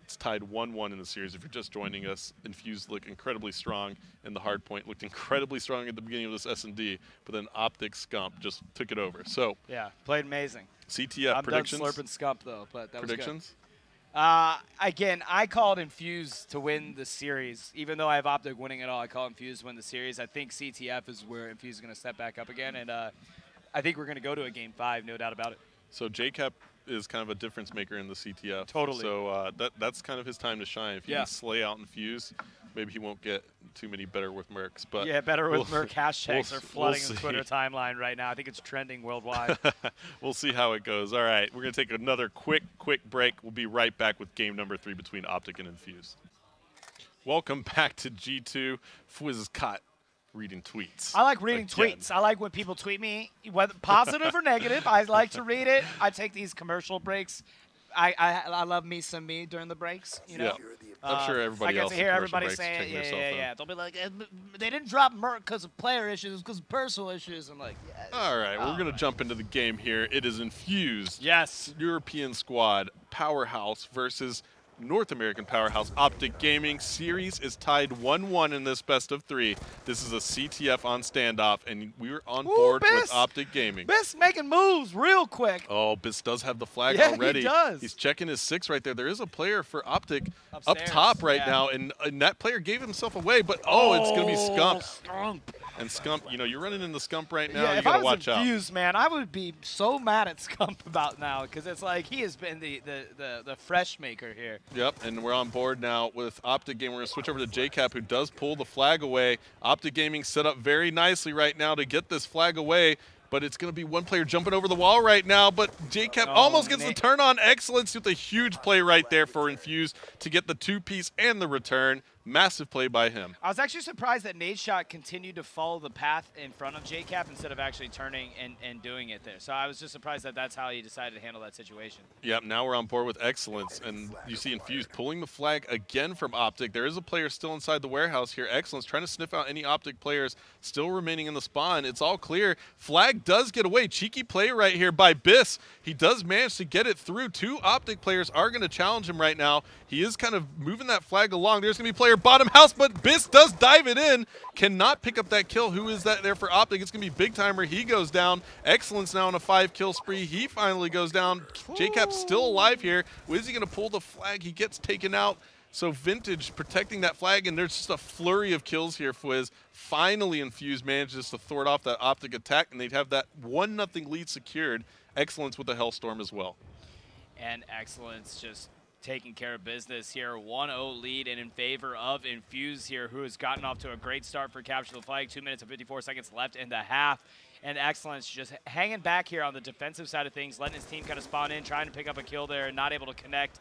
[SPEAKER 2] It's tied 1-1 in the series. If you're just joining us, Infused looked incredibly strong, and the Hardpoint looked incredibly strong at the beginning of this S&D, but then OpTic Scump just took it over. So
[SPEAKER 1] yeah, played amazing.
[SPEAKER 2] CTF predictions.
[SPEAKER 1] I'm done slurping Scump though, but that
[SPEAKER 2] predictions.
[SPEAKER 1] Was good. Again, I called Infused to win the series. Even though I have OpTic winning it all, I call Infused to win the series. I think CTF is where Infused is going to step back up again, and I think we're going to go to a Game 5, no doubt about it.
[SPEAKER 2] So JCap is kind of a difference maker in the CTF.
[SPEAKER 1] Totally.
[SPEAKER 2] So that's kind of his time to shine. If he can slay out Infused, maybe he won't get too many better with Mercs. But
[SPEAKER 1] yeah, better with Merc hashtags are flooding the Twitter timeline right now. I think it's trending worldwide.
[SPEAKER 2] We'll see how it goes. All right, we're going to take another quick break. We'll be right back with game number 3 between OpTic and Infused. Welcome back to G2. Fwiz caught reading tweets.
[SPEAKER 1] I like reading tweets. I like when people tweet me, whether positive or negative. I like to read it. I take these commercial breaks. I love me some me during the breaks. You know,
[SPEAKER 2] I'm sure everybody else.
[SPEAKER 1] I get to hear everybody saying, yeah. They'll be like, they didn't drop Merc because of player issues, because of personal issues. I'm like, yeah.
[SPEAKER 2] All right, we're gonna jump into the game here. It is Infused.
[SPEAKER 1] Yes.
[SPEAKER 2] European squad powerhouse versus North American powerhouse OpTic Gaming. Series is tied 1-1 in this best of 3. This is a CTF on standoff, and we're on board with OpTic Gaming.
[SPEAKER 1] Biss making moves real quick.
[SPEAKER 2] Oh, Biss does have the flag already.
[SPEAKER 1] He does.
[SPEAKER 2] He's checking his 6 right there. There is a player for OpTic up top right now, and that player gave himself away, but it's going to be Scump. And Scump, you know, you're running into Scump right now. You got to watch out.
[SPEAKER 1] If I was Infused, man, I would be so mad at Scump about now, because it's like he has been the fresh maker here.
[SPEAKER 2] Yep, and we're on board now with OpTic Gaming. We're going to switch over to JCap, who does pull the flag away. OpTic Gaming set up very nicely right now to get this flag away, but it's going to be one player jumping over the wall right now, but JCap almost gets the turn on. Excellence with a huge play right there for Infused to get the 2-piece and the return. Massive play by him.
[SPEAKER 1] I was actually surprised that Nade Shot continued to follow the path in front of JCap instead of actually turning and doing it there. So I was just surprised that that's how he decided to handle that situation.
[SPEAKER 2] Yep, now we're on board with Excellence, and you see Infused pulling the flag again from OpTic. There is a player still inside the warehouse here. Excellence trying to sniff out any OpTic players still remaining in the spawn. It's all clear. Flag does get away. Cheeky play right here by Biss. He does manage to get it through. 2 OpTic players are going to challenge him right now. He is kind of moving that flag along. There's going to be player bottom house, but Biss does dive it in. Cannot pick up that kill. Who is that there for OpTic? It's going to be Big Timer. He goes down. Excellence now on a 5-kill spree. He finally goes down. JCap's still alive here. Is he going to pull the flag? He gets taken out. So Vintage protecting that flag, and there's just a flurry of kills here. Fwiz finally Infused manages to thwart off that OpTic attack, and they'd have that 1-0 lead secured. Excellence with the Hellstorm as well.
[SPEAKER 1] And Excellence just taking care of business here. 1-0 lead and in favor of Infused here, who has gotten off to a great start for capture the flag. 2 minutes and 54 seconds left in the half. And Excellence just hanging back here on the defensive side of things, letting his team kind of spawn in, trying to pick up a kill there, and not able to connect.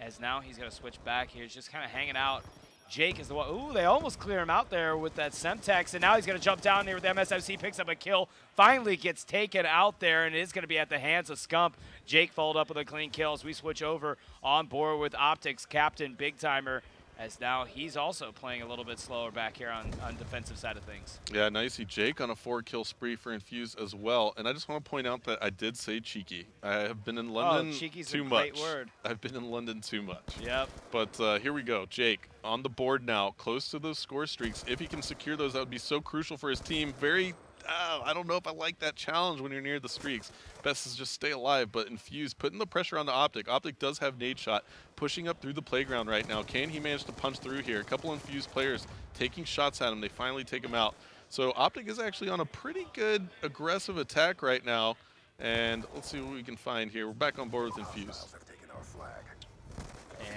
[SPEAKER 1] As now he's going to switch back here. He's just kind of hanging out. Jake is the one. Ooh, they almost clear him out there with that Semtex, and now he's going to jump down here with MSFC, picks up a kill, finally gets taken out there, and it is going to be at the hands of Scump. Jake followed up with a clean kill as we switch over on board with OpTic's captain, Big Timer, as now he's also playing a little bit slower back here on defensive side of things.
[SPEAKER 2] Yeah, now you see Jake on a 4-kill spree for Infused as well. And I just want to point out that I did say cheeky. I have been in London too much.
[SPEAKER 1] Great word.
[SPEAKER 2] I've been in London too much.
[SPEAKER 1] Yep.
[SPEAKER 2] But here we go. Jake on the board now, close to those score streaks. If he can secure those, that would be so crucial for his team. I don't know if I like that challenge when you're near the streaks. Best is just stay alive, but Infused putting the pressure on the OpTic. OpTic does have Nade Shot pushing up through the playground right now. Can he manage to punch through here? A couple Infused players taking shots at him. They finally take him out. So OpTic is actually on a pretty good aggressive attack right now. And let's see what we can find here. We're back on board with Infused.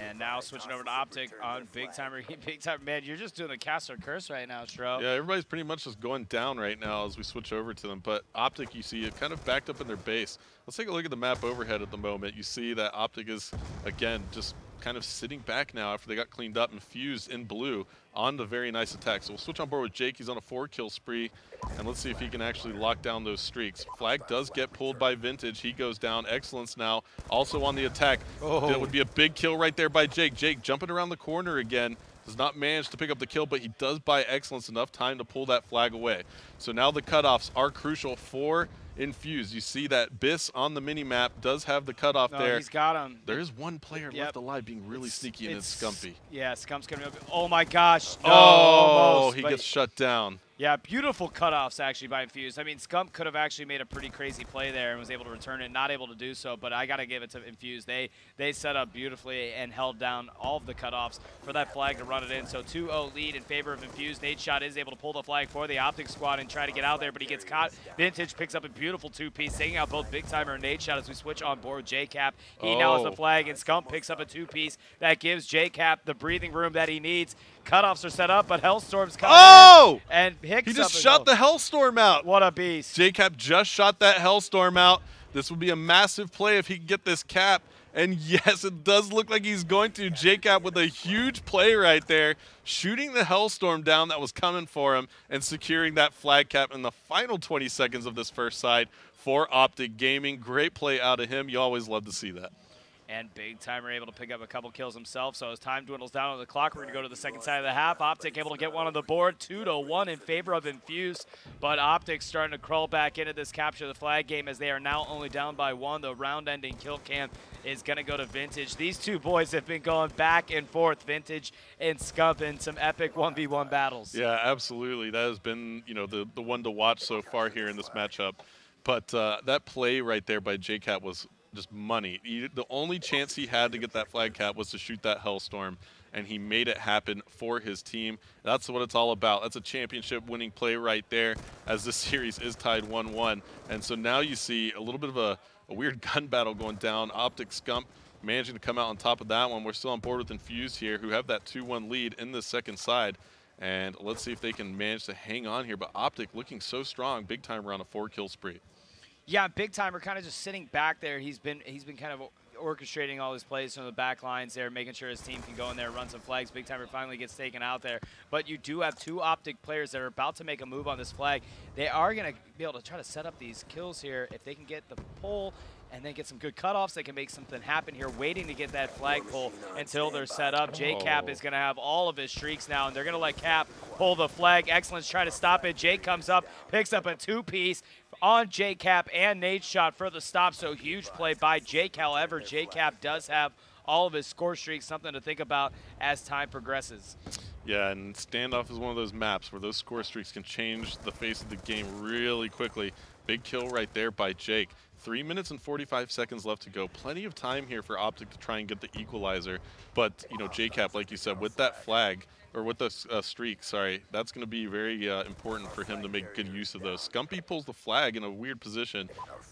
[SPEAKER 1] And now switching over to OpTic on Big Timer. Big Timer, man, you're just doing the caster curse right now, Stro.
[SPEAKER 2] Yeah, everybody's pretty much just going down right now as we switch over to them. But OpTic, you see, it kind of backed up in their base. Let's take a look at the map overhead at the moment. You see that OpTic is, again, just kind of sitting back now after they got cleaned up. Infused in blue on the very nice attack. So we'll switch on board with Jake. He's on a 4-kill spree. And let's see if he can actually lock down those streaks. Flag does get pulled by Vintage. He goes down. Excellence now also on the attack. That would be a big kill right there by Jake. Jake jumping around the corner again. Does not manage to pick up the kill, but he does buy Excellence enough time to pull that flag away. So now the cutoffs are crucial for Infused. You see that Biss on the mini-map does have the cutoff there.
[SPEAKER 1] He's got him.
[SPEAKER 2] There is one player left alive being really sneaky, and it's Scumpy.
[SPEAKER 1] Yeah, Scump's coming up. Oh, my gosh. No,
[SPEAKER 2] almost, he gets shut down.
[SPEAKER 1] Yeah, beautiful cutoffs actually by Infused. I mean, Scump could have actually made a pretty crazy play there and was able to return it, not able to do so, but I got to give it to Infused. They set up beautifully and held down all of the cutoffs for that flag to run it in. So 2-0 lead in favor of Infused. Nadeshot is able to pull the flag for the OpTic squad and try to get out there, but he gets caught. Vintage picks up a beautiful two-piece, taking out both Big Timer and Nadeshot as we switch on board JCap. He now has the flag, and Scump picks up a two-piece that gives JCap the breathing room that he needs. Cutoffs are set up, but Hellstorm's coming in and Hicks
[SPEAKER 2] he just shot the Hellstorm out.
[SPEAKER 1] What a beast.
[SPEAKER 2] JCap just shot that Hellstorm out. This would be a massive play if he can get this cap. And yes, it does look like he's going to. JCap with a huge play right there, shooting the Hellstorm down that was coming for him and securing that flag cap in the final 20 seconds of this first side for OpTic Gaming. Great play out of him. You always love to see that.
[SPEAKER 1] And Big Timer able to pick up a couple kills himself. So as time dwindles down on the clock, we're going to go to the second side of the half. OpTic able to get one on the board, 2-1 in favor of Infused. But OpTic starting to crawl back into this capture the flag game as they are now only down by 1. The round-ending kill cam is going to go to Vintage. These two boys have been going back and forth, Vintage and Scump, in some epic 1v1 battles.
[SPEAKER 2] Yeah, absolutely. That has been, you know, the one to watch so far here in this matchup. But that play right there by JCap was just money. The only chance he had to get that flag cap was to shoot that Hellstorm, and he made it happen for his team. That's what it's all about. That's a championship-winning play right there, as this series is tied 1-1. And so now you see a little bit of a weird gun battle going down. OpTic Scump managing to come out on top of that one. We're still on board with Infused here, who have that 2-1 lead in the second side. And let's see if they can manage to hang on here. But OpTic looking so strong. Big Timer on a 4-kill spree.
[SPEAKER 1] Yeah, Big Timer kind of just sitting back there. He's been kind of orchestrating all his plays from the back lines there, making sure his team can go in there and run some flags. Big Timer finally gets taken out there. But you do have two OpTic players that are about to make a move on this flag. They are going to be able to try to set up these kills here. If they can get the pull and then get some good cutoffs, they can make something happen here, waiting to get that flag pull until they're set up. JCap is going to have all of his streaks now, and they're going to let Cap pull the flag. Excellence try to stop it. Jake comes up, picks up a two-piece on JCap and Nadeshot for the stop, so huge play by Jake. However, JCap does have all of his score streaks, something to think about as time progresses.
[SPEAKER 2] Yeah, and Standoff is one of those maps where those score streaks can change the face of the game really quickly. Big kill right there by Jake. 3 minutes and 45 seconds left to go. Plenty of time here for OpTic to try and get the equalizer. But, you know, JCap, like you said, with that flag, or with the streak, sorry, that's going to be very important for him to make good use of those. Scumpy pulls the flag in a weird position,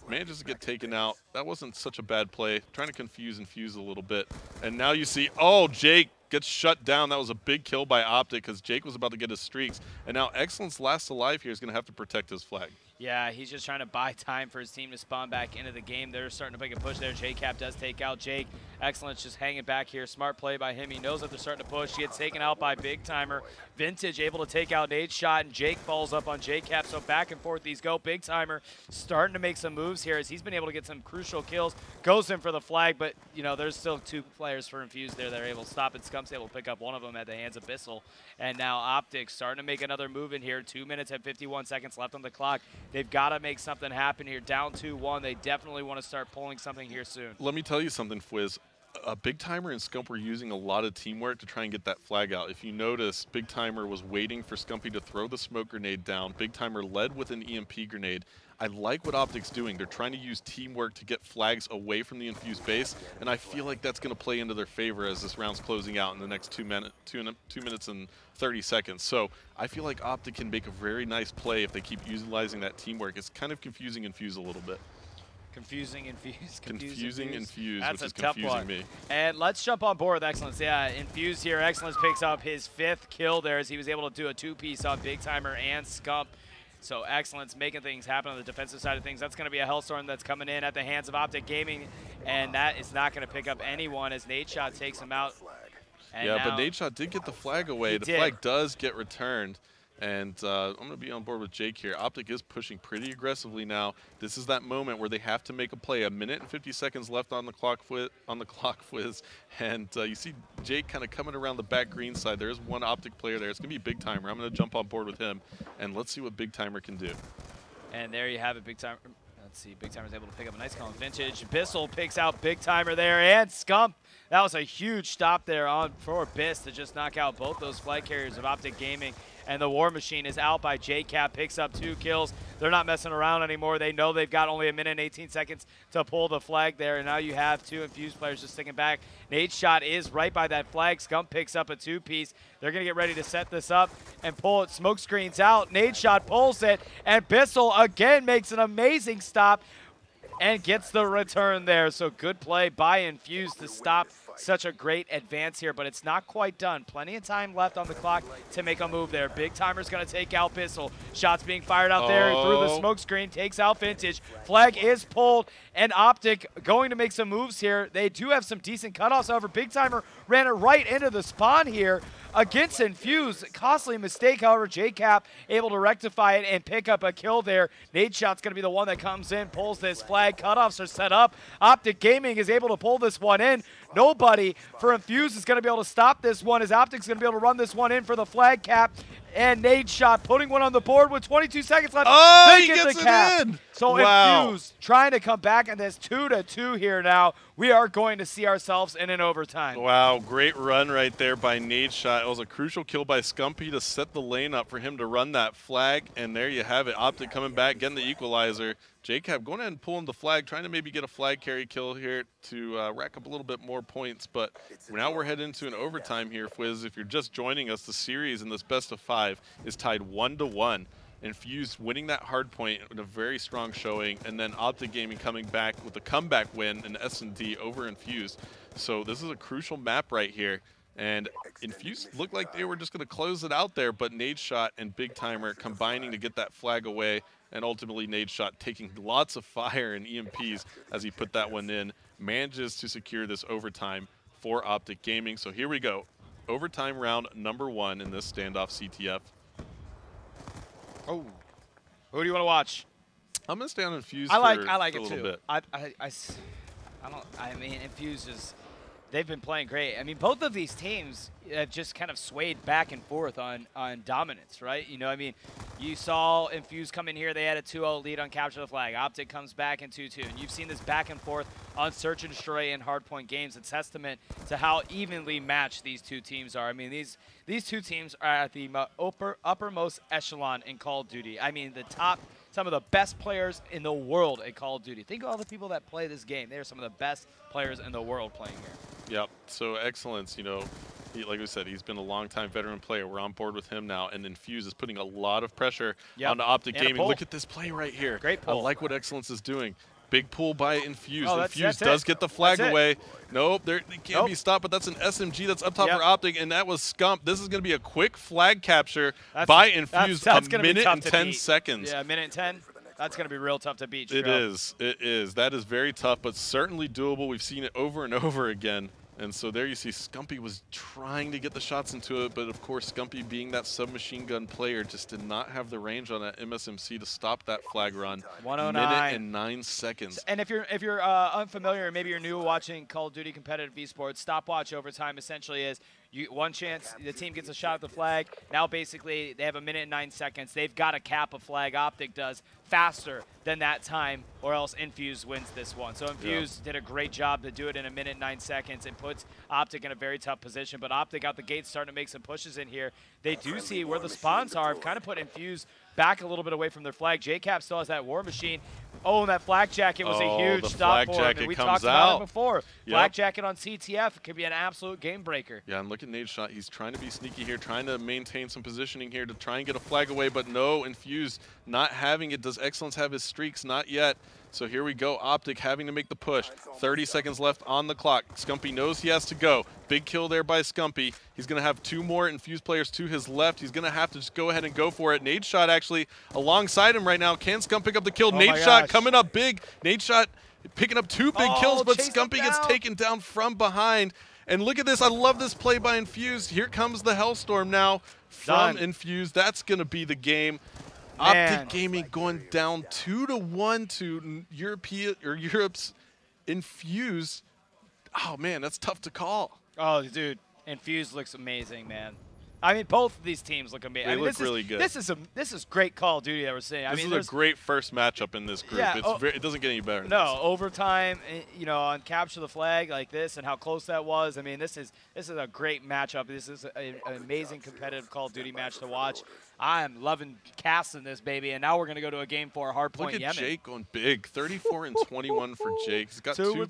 [SPEAKER 2] manages to get taken out. That wasn't such a bad play. Trying to confuse Infuse a little bit. And now you see, oh, Jake gets shut down. That was a big kill by OpTic because Jake was about to get his streaks. And now Excellence last alive here is going to have to protect his flag.
[SPEAKER 1] Yeah, he's just trying to buy time for his team to spawn back into the game. They're starting to make a push there. JCap does take out Jake. Excellence just hanging back here. Smart play by him. He knows that they're starting to push. He gets taken out by Big Timer. Vintage able to take out Nadeshot, and Jake falls up on JCap. So back and forth these go. Big Timer starting to make some moves here as he's been able to get some crucial kills. Goes in for the flag, but, you know, there's still two players for Infused there that are able to stop it. Scump's able to pick up one of them at the hands of Bissell. And now OpTic starting to make another move in here. 2 minutes and 51 seconds left on the clock. They've got to make something happen here. Down 2-1. They definitely want to start pulling something here soon.
[SPEAKER 2] Let me tell you something, Fwiz. Big Timer and Scump were using a lot of teamwork to try and get that flag out. If you notice, Big Timer was waiting for Scumpy to throw the smoke grenade down. Big Timer led with an EMP grenade. I like what OpTic's doing. They're trying to use teamwork to get flags away from the Infused base, and I feel like that's going to play into their favor as this round's closing out in the next 2 minutes and 30 seconds. So I feel like OpTic can make a very nice play if they keep utilizing that teamwork. It's kind of confusing Infused a little bit.
[SPEAKER 1] Confusing Infused.
[SPEAKER 2] Confusing Infused,
[SPEAKER 1] That's
[SPEAKER 2] which is
[SPEAKER 1] a tough
[SPEAKER 2] confusing
[SPEAKER 1] one.
[SPEAKER 2] me.
[SPEAKER 1] And let's jump on board with Excellence. Yeah, Infused here. Excellence picks up his 5th kill there as he was able to do a two-piece on Big Timer and Scump. So Excellence making things happen on the defensive side of things. That's going to be a Hellstorm that's coming in at the hands of OpTic Gaming, and that is not going to pick up anyone as Nadeshot takes him out. And
[SPEAKER 2] yeah, but Nadeshot did get the flag away. The flag does get returned. And I'm going to be on board with Jake here. OpTic is pushing pretty aggressively now. This is that moment where they have to make a play. 1 minute and 50 seconds left on the clock, Fwiz. And you see Jake kind of coming around the back green side. There is one OpTic player there. It's going to be Big Timer. I'm going to jump on board with him, and let's see what Big Timer can do.
[SPEAKER 1] And there you have it, Big Timer. Let's see, Big Timer's able to pick up a nice call in Vintage. Bissell picks out Big Timer there, and Scump. That was a huge stop there for Biss to just knock out both those flag carriers of OpTic Gaming. And the War Machine is out by JCap, picks up 2 kills. They're not messing around anymore. They know they've got only 1 minute and 18 seconds to pull the flag there, and now you have 2 Infused players just sticking back. Nade's shot is right by that flag. Scump picks up a 2-piece. They're going to get ready to set this up and pull it. Smoke screens out. Nade's shot pulls it, and Bissell again makes an amazing stop and gets the return there. So good play by Infused to stop such a great advance here, but it's not quite done. Plenty of time left on the clock to make a move there. Big Timer's going to take out Bissell. Shots being fired out there through the smoke screen. Takes out Vintage. Flag is pulled, and OpTic going to make some moves here. They do have some decent cutoffs. However, Big Timer ran it right into the spawn here against Infused. Costly mistake, however, JCap able to rectify it and pick up a kill there. Nade shot's going to be the one that comes in, pulls this flag. Cutoffs are set up. OpTic Gaming is able to pull this one in. Nobody for Infused is going to be able to stop this one, as OpTic's going to be able to run this one in for the flag cap. And Nade shot putting one on the board with 22 seconds left.
[SPEAKER 2] Oh, he gets it in.
[SPEAKER 1] So Infused trying to come back in this 2-2 here now. We are going to see ourselves in an overtime.
[SPEAKER 2] Wow, great run right there by Nade shot. It was a crucial kill by Scumpy to set the lane up for him to run that flag. And there you have it. OpTic coming back, getting the equalizer. JCap going ahead and pulling the flag, trying to maybe get a flag carry kill here to rack up a little bit more points. But now we're heading into an overtime here, Fwiz. If you're just joining us, the series in this best of 5 is tied 1-1. Infused winning that hard point with a very strong showing, and then OpTic Gaming coming back with a comeback win in S&D over Infused. So this is a crucial map right here. And Infused looked like they were just going to close it out there, but Nade shot and Big Timer combining to get that flag away. And ultimately, Nade shot taking lots of fire and EMPs as he put that one in, manages to secure this overtime for OpTic Gaming. So here we go. Overtime round number 1 in this standoff CTF.
[SPEAKER 1] Oh, who do you want to watch?
[SPEAKER 2] I'm gonna stay on Infused.
[SPEAKER 1] I like
[SPEAKER 2] for
[SPEAKER 1] it
[SPEAKER 2] a little
[SPEAKER 1] too.
[SPEAKER 2] bit.
[SPEAKER 1] I mean, Infused is. They've been playing great. I mean, both of these teams have just kind of swayed back and forth on dominance, right? You know, I mean, you saw Infused come in here. They had a 2-0 lead on Capture the Flag. OpTic comes back in 2-2. And you've seen this back and forth on Search and Destroy and Hardpoint games. It's testament to how evenly matched these two teams are. I mean, these two teams are at the uppermost echelon in Call of Duty. I mean, some of the best players in the world at Call of Duty. Think of all the people that play this game. They are some of the best players in the world playing here.
[SPEAKER 2] Yep. So excellence, you know, like we said, he's been a long-time veteran player. We're on board with him now, and Infused is putting a lot of pressure on the OpTic Gaming. Look at this play right here.
[SPEAKER 1] Great pull.
[SPEAKER 2] I like what excellence is doing. Big pull by Infused.
[SPEAKER 1] Oh,
[SPEAKER 2] Infused does get the flag away. Nope, it can't be stopped, but that's an SMG that's up top for OpTic, and that was Scump. This is going to be a quick flag capture by Infused. That's a minute and 10 seconds.
[SPEAKER 1] Yeah, a minute and 10. That's going to be real tough to beat.
[SPEAKER 2] It is. It is. That is very tough, but certainly doable. We've seen it over and over again. And so there you see Scumpy was trying to get the shots into it, but of course Scumpy, being that submachine gun player, just did not have the range on that MSMC to stop that flag run.
[SPEAKER 1] 109.
[SPEAKER 2] Minute and 9 seconds.
[SPEAKER 1] And if you're unfamiliar, maybe you're new watching Call of Duty competitive esports, stopwatch overtime essentially is one chance the team gets a shot at the flag. Now basically they have a minute and 9 seconds. They've got to cap a flag. OpTic does faster than that time, or else Infused wins this one. So Infused did a great job to do it in a minute and 9 seconds and puts OpTic in a very tough position. But OpTic out the gate starting to make some pushes in here. They do see where the spawns are. Have kind of put Infused back a little bit away from their flag. JCap still has that War Machine. Oh, and that flak jacket was a huge stop for him. And we talked about it before. Flak jacket on CTF could be an absolute game breaker.
[SPEAKER 2] Yeah, and look at Nade's shot. He's trying to be sneaky here, trying to maintain some positioning here to try and get a flag away, but no, Infused not having it. Does Excellence have his streaks? Not yet. So here we go, OpTic having to make the push. 30 seconds left on the clock. Scumpy knows he has to go. Big kill there by Scumpy. He's going to have 2 more Infused players to his left. He's going to have to just go ahead and go for it. Nade shot actually alongside him right now. Can Scump pick up the kill? Nade shot coming up big. Nade shot picking up 2 big kills, but Scumpy gets taken down from behind. And look at this. I love this play by Infused. Here comes the Hellstorm now from Infused. That's going to be the game. OpTic Gaming going down 2-1 to Europe's Infused. Oh man, that's tough to call.
[SPEAKER 1] Oh dude, Infused looks amazing, man. I mean, both of these teams look amazing.
[SPEAKER 2] They
[SPEAKER 1] I mean,
[SPEAKER 2] look really good.
[SPEAKER 1] This is great Call of Duty that we're seeing.
[SPEAKER 2] This is a great first matchup in this group.
[SPEAKER 1] Yeah,
[SPEAKER 2] It doesn't get any better than
[SPEAKER 1] no,
[SPEAKER 2] this.
[SPEAKER 1] overtime, you know, on capture the flag like this and how close that was. I mean, this is a great matchup. This is an amazing competitive Call of Duty match to watch. I am loving casting this, baby. And now we're going to go to a game for Hardpoint Yemen.
[SPEAKER 2] Look at Jake going big. 34 and 21 for Jake. He's got two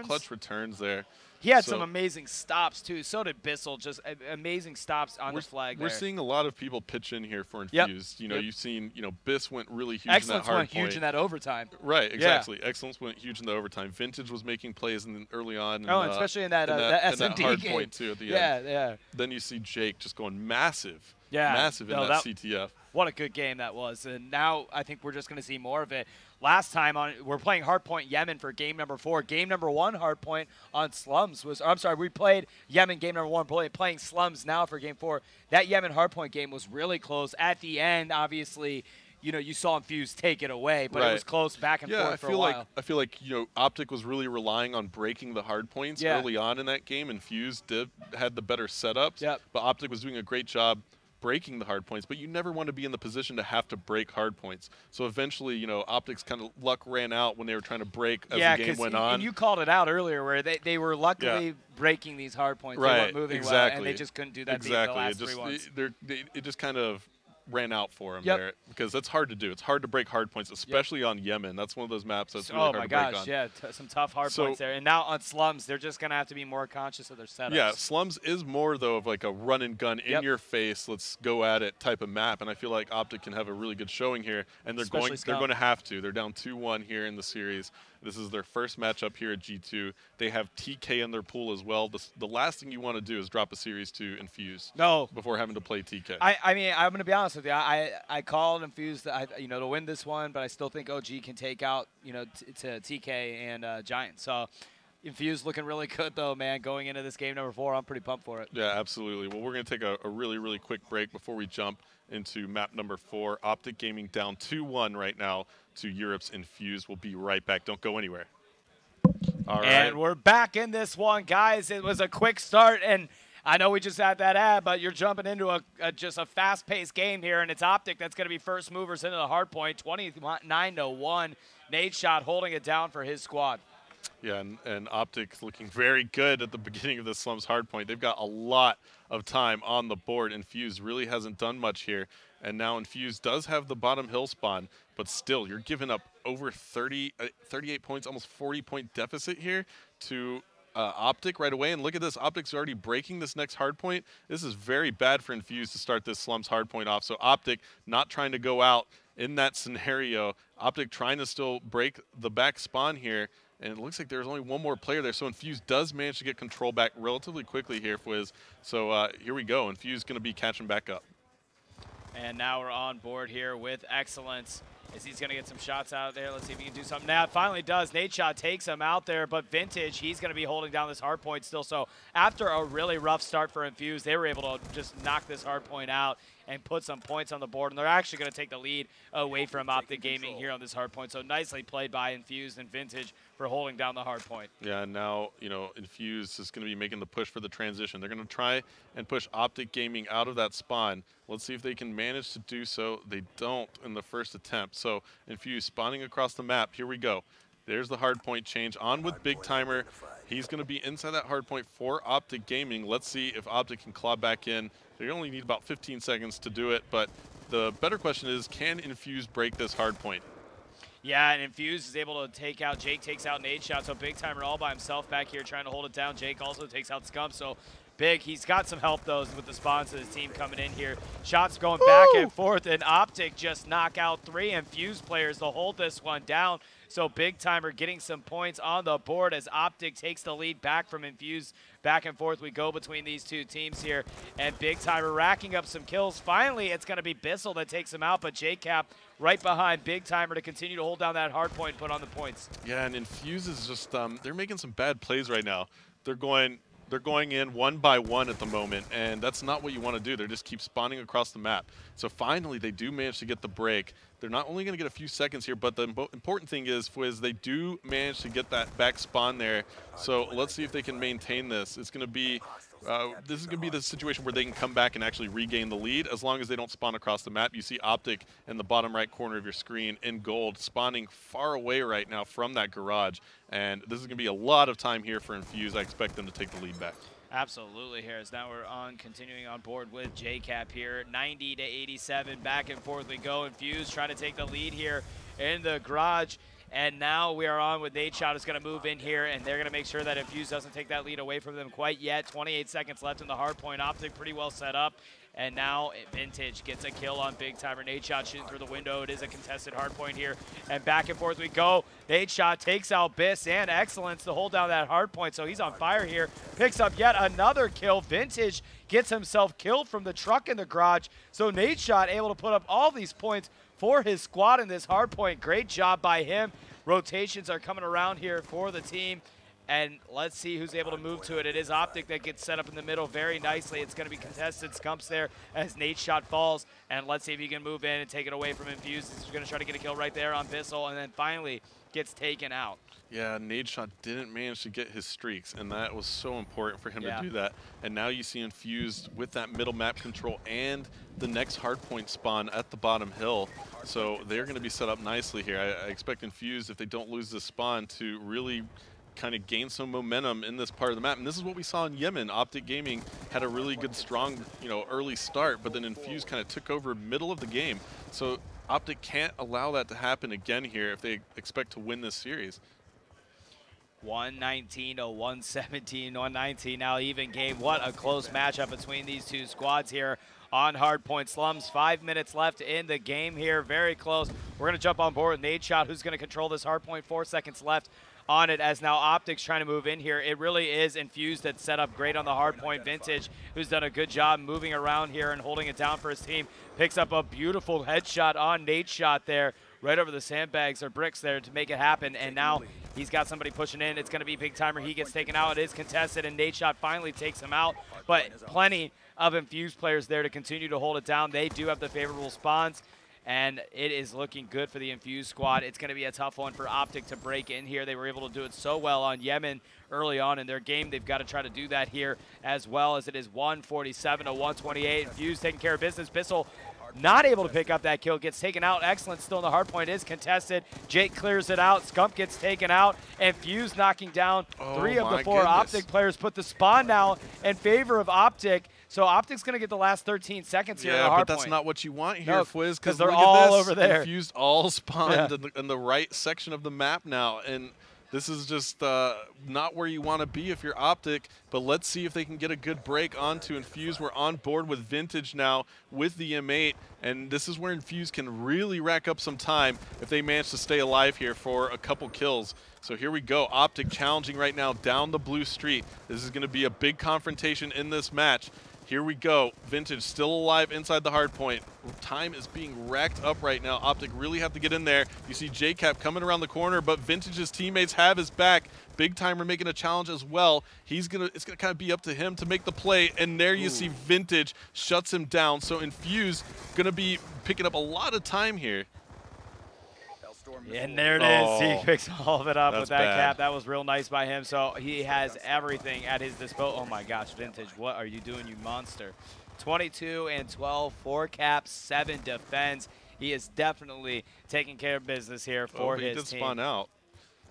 [SPEAKER 2] clutch returns there.
[SPEAKER 1] He had some amazing stops, too. So did Bissell. Just amazing stops on the flag
[SPEAKER 2] We're
[SPEAKER 1] there.
[SPEAKER 2] seeing a lot of people pitch in here for Infused. You know, you've seen, Biss went really huge
[SPEAKER 1] Excellence
[SPEAKER 2] in that
[SPEAKER 1] went huge in that overtime.
[SPEAKER 2] Right, exactly. Yeah. Excellence went huge in the overtime. Vintage was making plays early on.
[SPEAKER 1] And, especially in that SMD
[SPEAKER 2] hard
[SPEAKER 1] game.
[SPEAKER 2] Point, too, at the end.
[SPEAKER 1] Yeah.
[SPEAKER 2] Then you see Jake just going massive.
[SPEAKER 1] Yeah.
[SPEAKER 2] Massive in that CTF.
[SPEAKER 1] What a good game that was. And now I think we're just going to see more of it. Last time we're playing Hardpoint Yemen for game number 4. Game number 1 Hardpoint on Slums was, I'm sorry, we played Yemen game number 1, playing Slums now for game 4. That Yemen Hardpoint game was really close. At the end, obviously, you saw Infused take it away, but it was close back and forth for a while.
[SPEAKER 2] I feel like, OpTic was really relying on breaking the hard points early on in that game. Infused had the better setups, but OpTic was doing a great job breaking the hard points, but you never want to be in the position to have to break hard points. So eventually, OpTic's kind of luck ran out when they were trying to break as the game went on.
[SPEAKER 1] And you called it out earlier where they were luckily breaking these hard points.
[SPEAKER 2] Right,
[SPEAKER 1] they weren't moving well, and they just couldn't do that.
[SPEAKER 2] Exactly.
[SPEAKER 1] The last 3 ones.
[SPEAKER 2] It just kind of ran out for him there because that's hard to do. It's hard to break hard points, especially on Yemen. That's one of those maps that's really hard to break on. Oh my gosh,
[SPEAKER 1] yeah, some tough hard points there. And now on Slums, they're just going to have to be more conscious of their setups.
[SPEAKER 2] Yeah, Slums is more, though, of like a run and gun in your face, let's go at it type of map. And I feel like OpTic can have a really good showing here. And they're going to have to. They're down 2-1 here in the series. This is their first matchup here at G2. They have TK in their pool as well. The last thing you want to do is drop a series to Infuse.
[SPEAKER 1] No.
[SPEAKER 2] Before having to play TK.
[SPEAKER 1] I mean, I'm going to be honest with you. I called Infused, to win this one, but I still think OG can take out, to TK and Giant. So Infused looking really good, though, man. Going into this game number 4, I'm pretty pumped for it.
[SPEAKER 2] Yeah, absolutely. Well, we're going to take a really, really quick break before we jump into map number 4. OpTic Gaming down 2-1 right now to Europe's Infused. We'll be right back. Don't go anywhere. All right.
[SPEAKER 1] And we're back in this one, guys. It was a quick start, and I know we just had that ad, but you're jumping into just a fast-paced game here, and it's OpTic that's going to be first movers into the hard point, 29-1. Nadeshot holding it down for his squad.
[SPEAKER 2] Yeah, and OpTic looking very good at the beginning of the Slums hardpoint. They've got a lot of time on the board. Infused really hasn't done much here. And now Infused does have the bottom hill spawn, but still, you're giving up over 38 points, almost 40-point deficit here to OpTic right away. And look at this, OpTic's already breaking this next hardpoint. This is very bad for Infused to start this Slums hardpoint off. So OpTic not trying to go out in that scenario. OpTic trying to still break the back spawn here. And it looks like there's only one more player there. So Infused does manage to get control back relatively quickly here, Fwiz. So here we go. Infused going to be catching back up.
[SPEAKER 1] And now we're on board here with Excellence. As he's going to get some shots out there. Let's see if he can do something. Now, it finally does. Nadeshot takes him out there, but Vintage, he's going to be holding down this hard point still. So after a really rough start for Infused, they were able to just knock this hard point out and put some points on the board. And they're actually going to take the lead away from OpTic Gaming here on this hard point. So nicely played by Infused and Vintage for holding down the hard point.
[SPEAKER 2] Yeah, and now, Infused is going to be making the push for the transition. They're going to try and push OpTic Gaming out of that spawn. Let's see if they can manage to do so. They don't in the first attempt. So Infused spawning across the map. Here we go. There's the hard point change on with Big Timer. He's going to be inside that hard point for OpTic Gaming. Let's see if OpTic can claw back in. They only need about 15 seconds to do it, but the better question is, can Infused break this hard point?
[SPEAKER 1] Yeah, and Infused is able to take out, Jake takes out Nadeshot, so Big Timer all by himself back here trying to hold it down. Jake also takes out Scump, so Big, he's got some help, though, with the spawns of his team coming in here. Shots going back and forth, and OpTic just knock out 3 Infused players to hold this one down. So Big Timer getting some points on the board as OpTic takes the lead back from Infused. Back and forth we go between these two teams here. And Big Timer racking up some kills. Finally, it's going to be Bissell that takes him out, but JCap right behind Big Timer to continue to hold down that hard point and put on the points.
[SPEAKER 2] Yeah, and Infused is just, they're making some bad plays right now. They're going in one by one at the moment, and that's not what you want to do. They just keep spawning across the map. So finally, they do manage to get the break. They're not only going to get a few seconds here, but the important thing is, Fwiz, they do manage to get that back spawn there. So let's see if they can maintain this. It's going to be This is going to be the situation where they can come back and actually regain the lead as long as they don't spawn across the map. You see OpTic in the bottom right corner of your screen in gold, spawning far away right now from that garage. And this is going to be a lot of time here for Infused. I expect them to take the lead back.
[SPEAKER 1] Absolutely, Harris. Now we're continuing on board with JCap here. 90 to 87, back and forth we go. Infused trying to take the lead here in the garage. And now we are on with Nadeshot, who's going to move in here, and they're going to make sure that Infused doesn't take that lead away from them quite yet. 28 seconds left in the hardpoint. OpTic pretty well set up. And now Vintage gets a kill on Big Timer. Nadeshot shooting through the window. It is a contested hardpoint here. And back and forth we go. Nadeshot takes out Biss and Excellence to hold down that hardpoint. So he's on fire here. Picks up yet another kill. Vintage gets himself killed from the truck in the garage. So Nadeshot able to put up all these points for his squad in this hardpoint. Great job by him. Rotations are coming around here for the team. And let's see who's able to move to it. It is OpTic that gets set up in the middle very nicely. It's going to be contested. Scumps there as Nadeshot falls. And let's see if he can move in and take it away from Infused. He's going to try to get a kill right there on Bissell. And then finally gets taken out.
[SPEAKER 2] Yeah, Nadeshot didn't manage to get his streaks, and that was so important for him to do that. And now you see Infused with that middle map control and the next hardpoint spawn at the bottom hill. So they're going to be set up nicely here. I expect Infused, if they don't lose this spawn, to really kind of gain some momentum in this part of the map. And this is what we saw in Yemen. OpTic Gaming had a really good, strong, early start, but then Infused kind of took over middle of the game. So OpTic can't allow that to happen again here if they expect to win this series.
[SPEAKER 1] 119 to 117, 119 now even game. What a close matchup between these two squads here on Hardpoint. Slums, 5 minutes left in the game here, very close. We're going to jump on board with Nadeshot, who's going to control this Hardpoint. 4 seconds left on it as now OpTic's trying to move in here. It really is Infused that's set up great on the hardpoint. Vintage, who's done a good job moving around here and holding it down for his team, picks up a beautiful headshot on Nadeshot there, right over the sandbags or bricks there to make it happen. And now he's got somebody pushing in. It's going to be Big Timer. He gets taken out. It is contested, and Nadeshot finally takes him out. But plenty of Infused players there to continue to hold it down. They do have the favorable spawns, and it is looking good for the Infused squad. It's going to be a tough one for OpTic to break in here. They were able to do it so well on Yemen early on in their game. They've got to try to do that here as well, as it is 147 to 128. Infused taking care of business. Bissell not able to pick up that kill, gets taken out. Excellent still in the hardpoint, is contested. Jake clears it out. Scump gets taken out. Infused knocking down 3 of the 4 OpTic players. Put the spawn now in favor of OpTic. So OpTic's going to get the last 13 seconds here in the hardpoint.
[SPEAKER 2] Yeah, but that's not what you want here, Fwiz,
[SPEAKER 1] because they're all over there.
[SPEAKER 2] Infused all spawned in the right section of the map now, and this is just not where you want to be if you're OpTic, but let's see if they can get a good break onto Infused. We're on board with Vintage now with the M8, and this is where Infused can really rack up some time if they manage to stay alive here for a couple kills. So here we go. OpTic challenging right now down the blue street. This is going to be a big confrontation in this match. Here we go. Vintage still alive inside the hardpoint. Time is being racked up right now. OpTic really have to get in there. You see JCap coming around the corner, but Vintage's teammates have his back. Big Timer making a challenge as well. It's gonna kind of be up to him to make the play, and there you see Vintage shuts him down. So Infused gonna be picking up a lot of time here.
[SPEAKER 1] And there it is. He picks all of it up with that cap. That was real nice by him. So he has everything at his disposal. Oh my gosh, Vintage, what are you doing, you monster? 22 and 12, 4 caps, 7 defense. He is definitely taking care of business here for his team.
[SPEAKER 2] He did spawn out.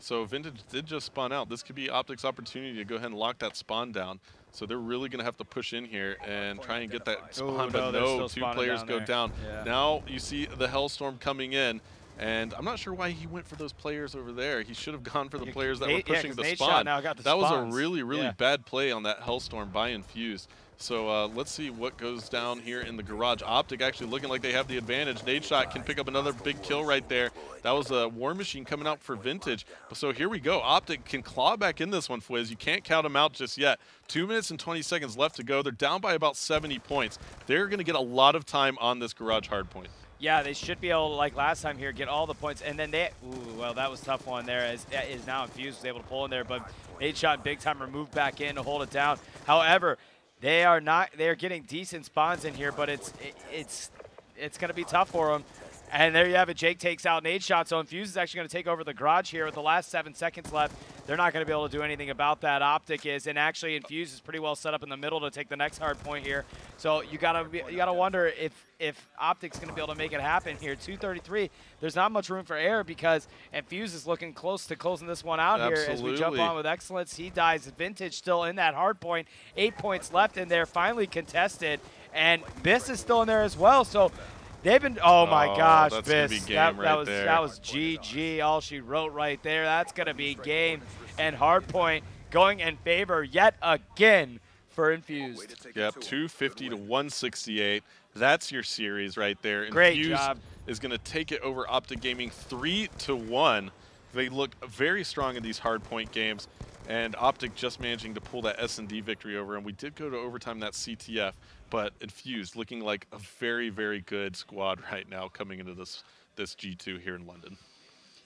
[SPEAKER 2] So Vintage did just spawn out. This could be OpTic's opportunity to go ahead and lock that spawn down. So they're really going to have to push in here and try and get that spawn. But no, 2 players go down. Yeah. Now you see the Hellstorm coming in. And I'm not sure why he went for those players over there. He should have gone for the players that were pushing the spawn. That was a really, really bad play on that Hellstorm by Infused. So let's see what goes down here in the garage. OpTic actually looking like they have the advantage. Nadeshot can pick up another big kill right there. That was a War Machine coming out for Vintage. So here we go. OpTic can claw back in this one, Fwiz. You can't count them out just yet. 2 minutes and 20 seconds left to go. They're down by about 70 points. They're going to get a lot of time on this garage hardpoint.
[SPEAKER 1] Yeah, they should be able to, like last time here, get all the points. And then they, well, that was a tough one there, as now Infused was able to pull in there. But Nadeshot and Big Timer moved back in to hold it down. However, they are getting decent spawns in here, but it's going to be tough for them And there you have it. Jake takes out nade shot. So Infused is actually going to take over the garage here with the last 7 seconds left. They're not going to be able to do anything about that. OpTic is, and actually Infused is pretty well set up in the middle to take the next hard point here. So you gotta wonder if OpTic's going to be able to make it happen here. 2:33. There's not much room for error because Infused is looking close to closing this one out here as we jump on with excellence. He dies. Vintage still in that hard point. 8 points left in there. Finally contested, and Biss is still in there as well. So. They've been, oh my gosh, Biss, that was GG, all she wrote right there. That's going to be game, and Hardpoint going in favor yet again for Infused.
[SPEAKER 2] Yep, 250 to 168. That's your series right there.
[SPEAKER 1] Great
[SPEAKER 2] Infused
[SPEAKER 1] job.
[SPEAKER 2] is going to take it over OpTic Gaming 3-1. They look very strong in these Hardpoint games, and OpTic just managing to pull that S&D victory over. And we did go to overtime that CTF, but Infused looking like a very, very good squad right now coming into this G2 here in London.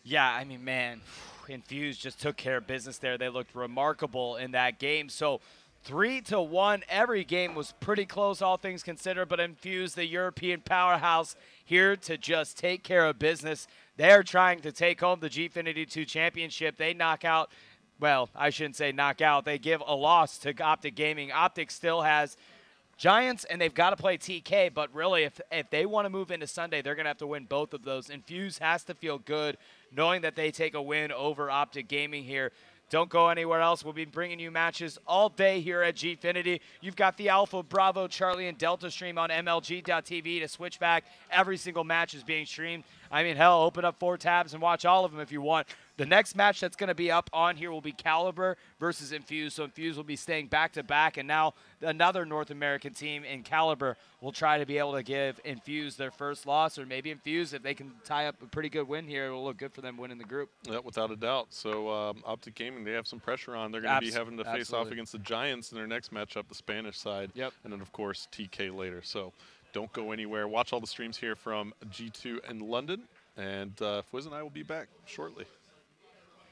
[SPEAKER 1] Yeah, I mean, man, Infused just took care of business there. They looked remarkable in that game. So 3-1, every game was pretty close, all things considered, but Infused, the European powerhouse, here to just take care of business. They're trying to take home the Gfinity 2 championship. They knock out, well, I shouldn't say knock out. They give a loss to OpTic Gaming. OpTic still has Giants, and they've got to play TK, but really, if they want to move into Sunday, they're going to have to win both of those. Infused has to feel good knowing that they take a win over OpTic Gaming here. Don't go anywhere else. We'll be bringing you matches all day here at Gfinity. You've got the Alpha, Bravo, Charlie, and Delta stream on MLG.tv to switch back. Every single match is being streamed. I mean, hell, open up 4 tabs and watch all of them if you want. The next match that's going to be up on here will be Caliber versus Infused. So Infused will be staying back-to-back, and now another North American team in Caliber will try to be able to give Infused their first loss, or maybe Infused, if they can tie up a pretty good win here, it will look good for them winning the group.
[SPEAKER 2] Yeah, without a doubt. So OpTic Gaming, they have some pressure on. They're going to be having to face off against the Giants in their next matchup, the Spanish side.
[SPEAKER 1] Yep.
[SPEAKER 2] And then, of course, TK later. So don't go anywhere. Watch all the streams here from G2 in London. And Fwiz and I will be back shortly.